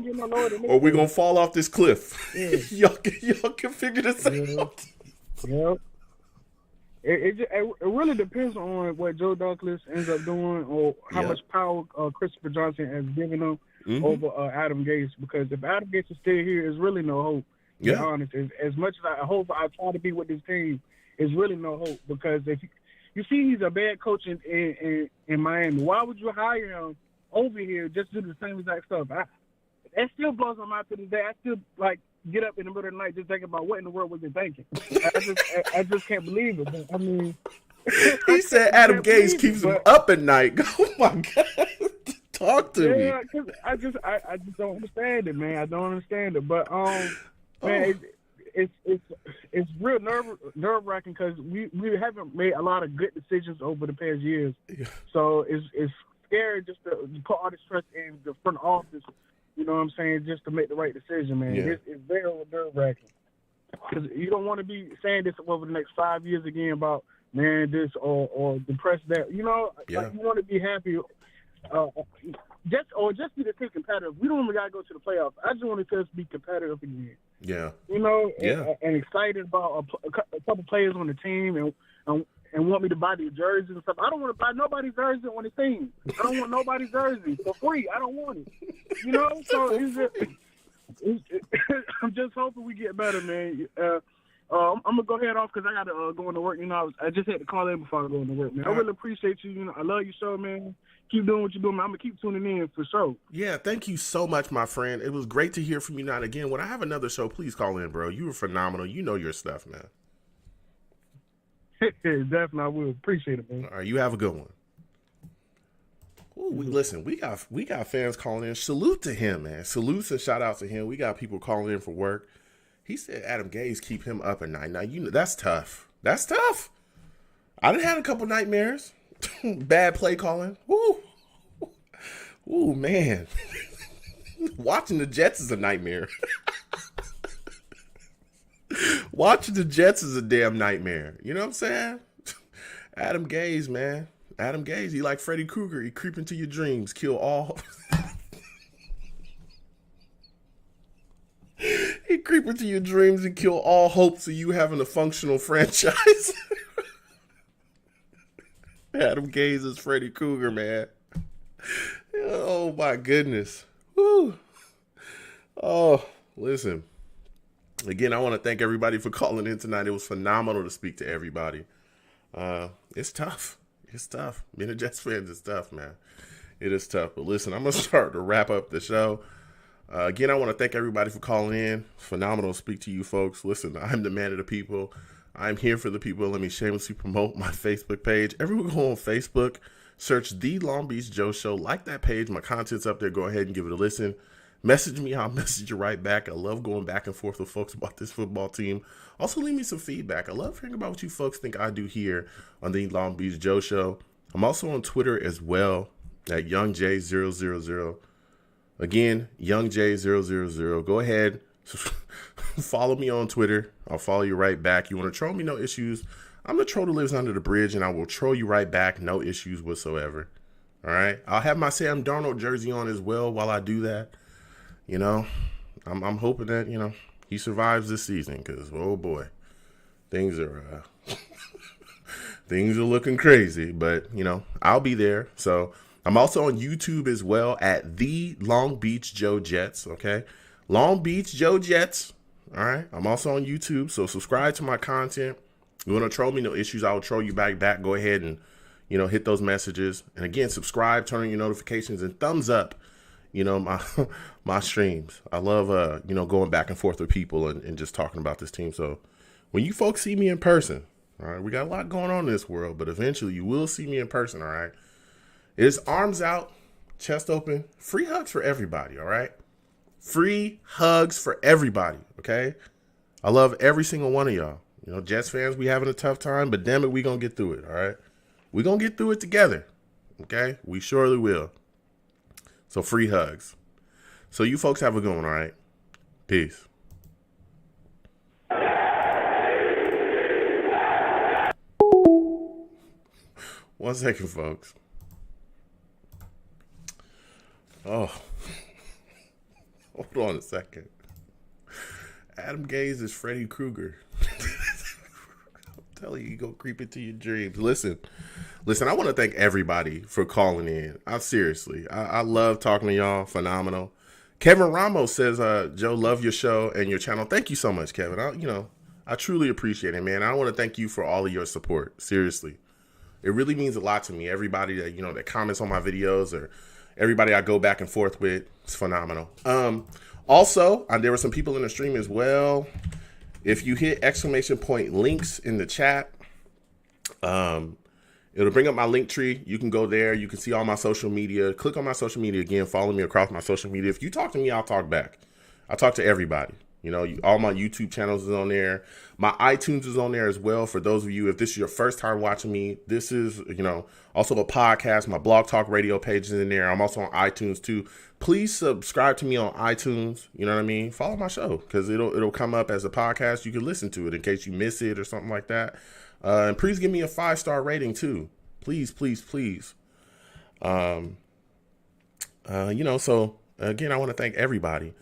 or we gonna fall off this cliff. Yeah. y'all can figure this out. Yeah. It really depends on what Joe Douglas ends up doing or how much power Christopher Johnson has given him over Adam Gase. Because if Adam Gase is still here, there's really no hope. To be honest, as much as I hope I try to be with this team, there's really no hope. Because if you see he's a bad coach in Miami, why would you hire him over here just to do the same exact stuff? That still blows my mind to this day. I still get up in the middle of the night just thinking about what in the world was they thinking. I just can't believe it. But, I mean, he said Adam Gase keeps him up at night. Oh my God, talk to me. Yeah, because I just don't understand it, man. I don't understand it. But man, it's real nerve wracking because we haven't made a lot of good decisions over the past years. Yeah. So it's scary just to put all this stress in the front office. You know what I'm saying? Just to make the right decision, man. Yeah. It's very nerve-wracking. Because you don't want to be saying this over the next 5 years again about, man, this or depressed that. You know, like you want to be happy. Just be the team competitive. We don't even got to go to the playoffs. I just want to be competitive again. Yeah. You know, and excited about a couple players on the team and want me to buy these jerseys and stuff. I don't want to buy nobody's jersey on the team. I don't want nobody's jersey for free. I don't want it. You know? So I'm just hoping we get better, man. I'm going to go ahead off because I got to go into work. You know, I just had to call in before I go into work, man. I really appreciate you. You know, I love your show, man. Keep doing what you're doing, man. I'm going to keep tuning in for sure. Yeah, thank you so much, my friend. It was great to hear from you. Now, again, when I have another show, please call in, bro. You were phenomenal. You know your stuff, man. Definitely, I will. Appreciate it, man. All right, you have a good one. Ooh, listen, we got fans calling in. Salute to him, man. Salutes and shout out to him. We got people calling in for work. He said Adam Gase keep him up at night. Now, you know, that's tough. That's tough. I done had a couple nightmares. Bad play calling. Woo. Ooh, man. Watching the Jets is a nightmare. Watching the Jets is a damn nightmare. You know what I'm saying? Adam Gase, man. Adam Gase, he like Freddy Krueger. He creep into your dreams, kill all. He creep into your dreams and kill all hopes of you having a functional franchise. Adam Gase is Freddy Krueger, man. Oh, my goodness. Woo. Oh, listen. Again, I want to thank everybody for calling in tonight. It was phenomenal to speak to everybody. It's tough. It's tough. Being a Jets fan is tough, man. It is tough. But listen, I'm going to start to wrap up the show. Again, I want to thank everybody for calling in. It's phenomenal to speak to you folks. Listen, I'm the man of the people. I'm here for the people. Let me shamelessly promote my Facebook page. Everyone go on Facebook, search The Long Beach Joe Show. Like that page. My content's up there. Go ahead and give it a listen. Message me. I'll message you right back. I love going back and forth with folks about this football team. Also, leave me some feedback. I love hearing about what you folks think I do here on The Long Beach Joe Show. I'm also on Twitter as well at YoungJ000. Again, YoungJ000. Go ahead. Follow me on Twitter. I'll follow you right back. You want to troll me? No issues. I'm the troll that lives under the bridge, and I will troll you right back. No issues whatsoever. All right? I'll have my Sam Darnold jersey on as well while I do that. You know, I'm hoping that, you know, he survives this season because, oh, boy, things are looking crazy. But, you know, I'll be there. So I'm also on YouTube as well at The Long Beach Joe Jets, okay? Long Beach Joe Jets, all right? I'm also on YouTube, so subscribe to my content. You want to troll me, no issues. I will troll you back. Go ahead and, you know, hit those messages. And, again, subscribe, turn on your notifications, and thumbs up, you know, my streams. I love, you know, going back and forth with people and just talking about this team. So when you folks see me in person, All right, we got a lot going on in this world, but eventually you will see me in person. All right, it's arms out, chest open, free hugs for everybody. All right, free hugs for everybody. Okay, I love every single one of y'all. You know, Jets fans, we having a tough time, but damn it, we gonna get through it. All right, we gonna get through it together. Okay, we surely will. So free hugs. So you folks have a good one. All right, peace. One second, folks. Oh, hold on a second. Adam Gaze is Freddy Krueger. I'm telling you, go creep into your dreams. Listen. I want to thank everybody for calling in. I love talking to y'all. Phenomenal. Kevin Ramos says, Joe, love your show and your channel. Thank you so much, Kevin. I truly appreciate it, man. I want to thank you for all of your support. Seriously. It really means a lot to me. Everybody that, that comments on my videos or everybody I go back and forth with, it's phenomenal. Also, there were some people in the stream as well. If you hit ! links in the chat, it'll bring up my link tree. You can go there. You can see all my social media. Click on my social media again. Follow me across my social media. If you talk to me, I'll talk back. I talk to everybody. All my YouTube channels is on there. My iTunes is on there as well. For those of you, if this is your first time watching me, this is, also a podcast. My Blog Talk Radio page is in there. I'm also on iTunes too. Please subscribe to me on iTunes. You know what I mean? Follow my show because it'll come up as a podcast. You can listen to it in case you miss it or something like that. And please give me a 5-star rating too. Please, please, please. So again, I want to thank everybody.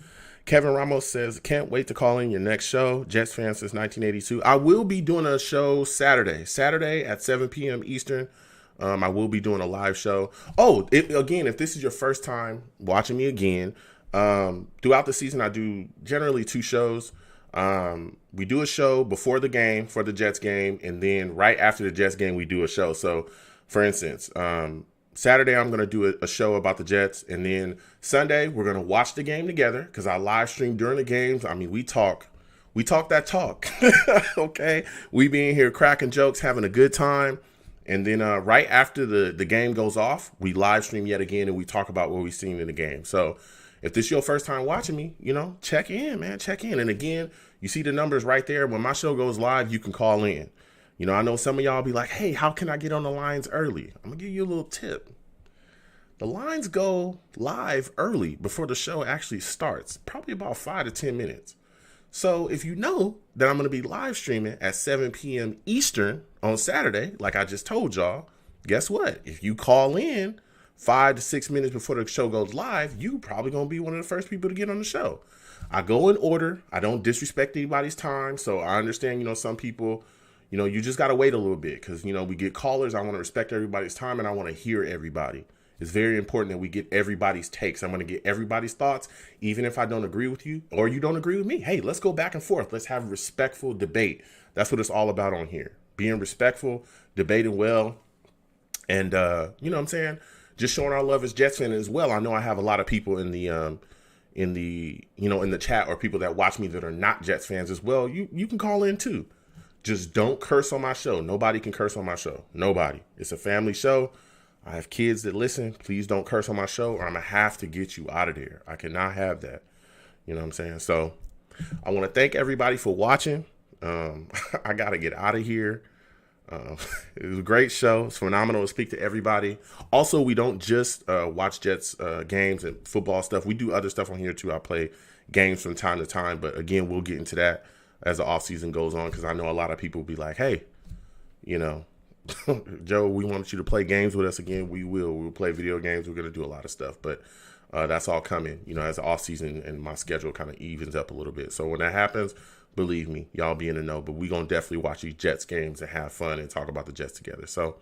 Kevin Ramos says, can't wait to call in your next show. Jets fan since 1982. I will be doing a show Saturday at 7 p.m. Eastern. I will be doing a live show. If this is your first time watching me again, throughout the season, I do generally 2 shows. We do a show before the game for the Jets game, and then right after the Jets game, we do a show. So, for instance, Saturday, I'm going to do a show about the Jets, and then Sunday, we're going to watch the game together because I live stream during the games. I mean, we talk that talk, okay? We be in here cracking jokes, having a good time, and then right after the game goes off, we live stream yet again, and we talk about what we've seen in the game. So if this is your first time watching me, check in, man, check in. And again, you see the numbers right there. When my show goes live, you can call in. I know some of y'all be like, hey, how can I get on the lines early? I'm going to give you a little tip. The lines go live early before the show actually starts, probably about 5 to 10 minutes. So if you know that I'm going to be live streaming at 7 p.m. Eastern on Saturday, like I just told y'all, guess what? If you call in 5 to 6 minutes before the show goes live, you probably going to be one of the first people to get on the show. I go in order. I don't disrespect anybody's time. So I understand, some people, you just got to wait a little bit because, we get callers. I want to respect everybody's time and I want to hear everybody. It's very important that we get everybody's takes. I'm going to get everybody's thoughts, even if I don't agree with you or you don't agree with me. Hey, let's go back and forth. Let's have respectful debate. That's what it's all about on here. Being respectful, debating well, and, you know what I'm saying? Just showing our love as Jets fans as well. I know I have a lot of people in the chat or people that watch me that are not Jets fans as well. You can call in too. Just don't curse on my show. Nobody can curse on my show. Nobody. It's a family show. I have kids that listen. Please don't curse on my show or I'm going to have to get you out of there. I cannot have that. You know what I'm saying? So I want to thank everybody for watching. I got to get out of here. It was a great show. It's phenomenal to speak to everybody. Also, we don't just watch Jets games and football stuff. We do other stuff on here too. I play games from time to time. But again, we'll get into that as the offseason goes on because I know a lot of people will be like, hey, Joe, we want you to play games with us again. We will. We'll play video games. We're going to do a lot of stuff. But that's all coming, as the offseason and my schedule kind of evens up a little bit. So when that happens, believe me, y'all be in the know. But we're going to definitely watch these Jets games and have fun and talk about the Jets together. So,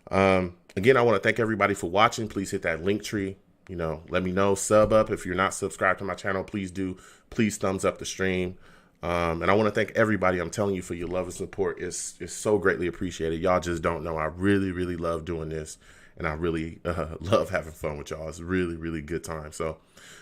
again, I want to thank everybody for watching. Please hit that link tree. Let me know. Sub up. If you're not subscribed to my channel, please do. Please thumbs up the stream. And I want to thank everybody, I'm telling you, for your love and support. It's so greatly appreciated. Y'all just don't know. I really, really love doing this. and I really love having fun with y'all. It's a really, really good time. So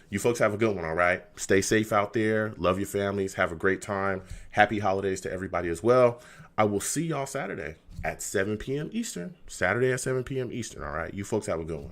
you folks have a good one, all right? Stay safe out there. Love your families. Have a great time. Happy holidays to everybody as well. I will see y'all Saturday at 7 p.m. Eastern. Saturday at 7 p.m. Eastern, all right? You folks have a good one.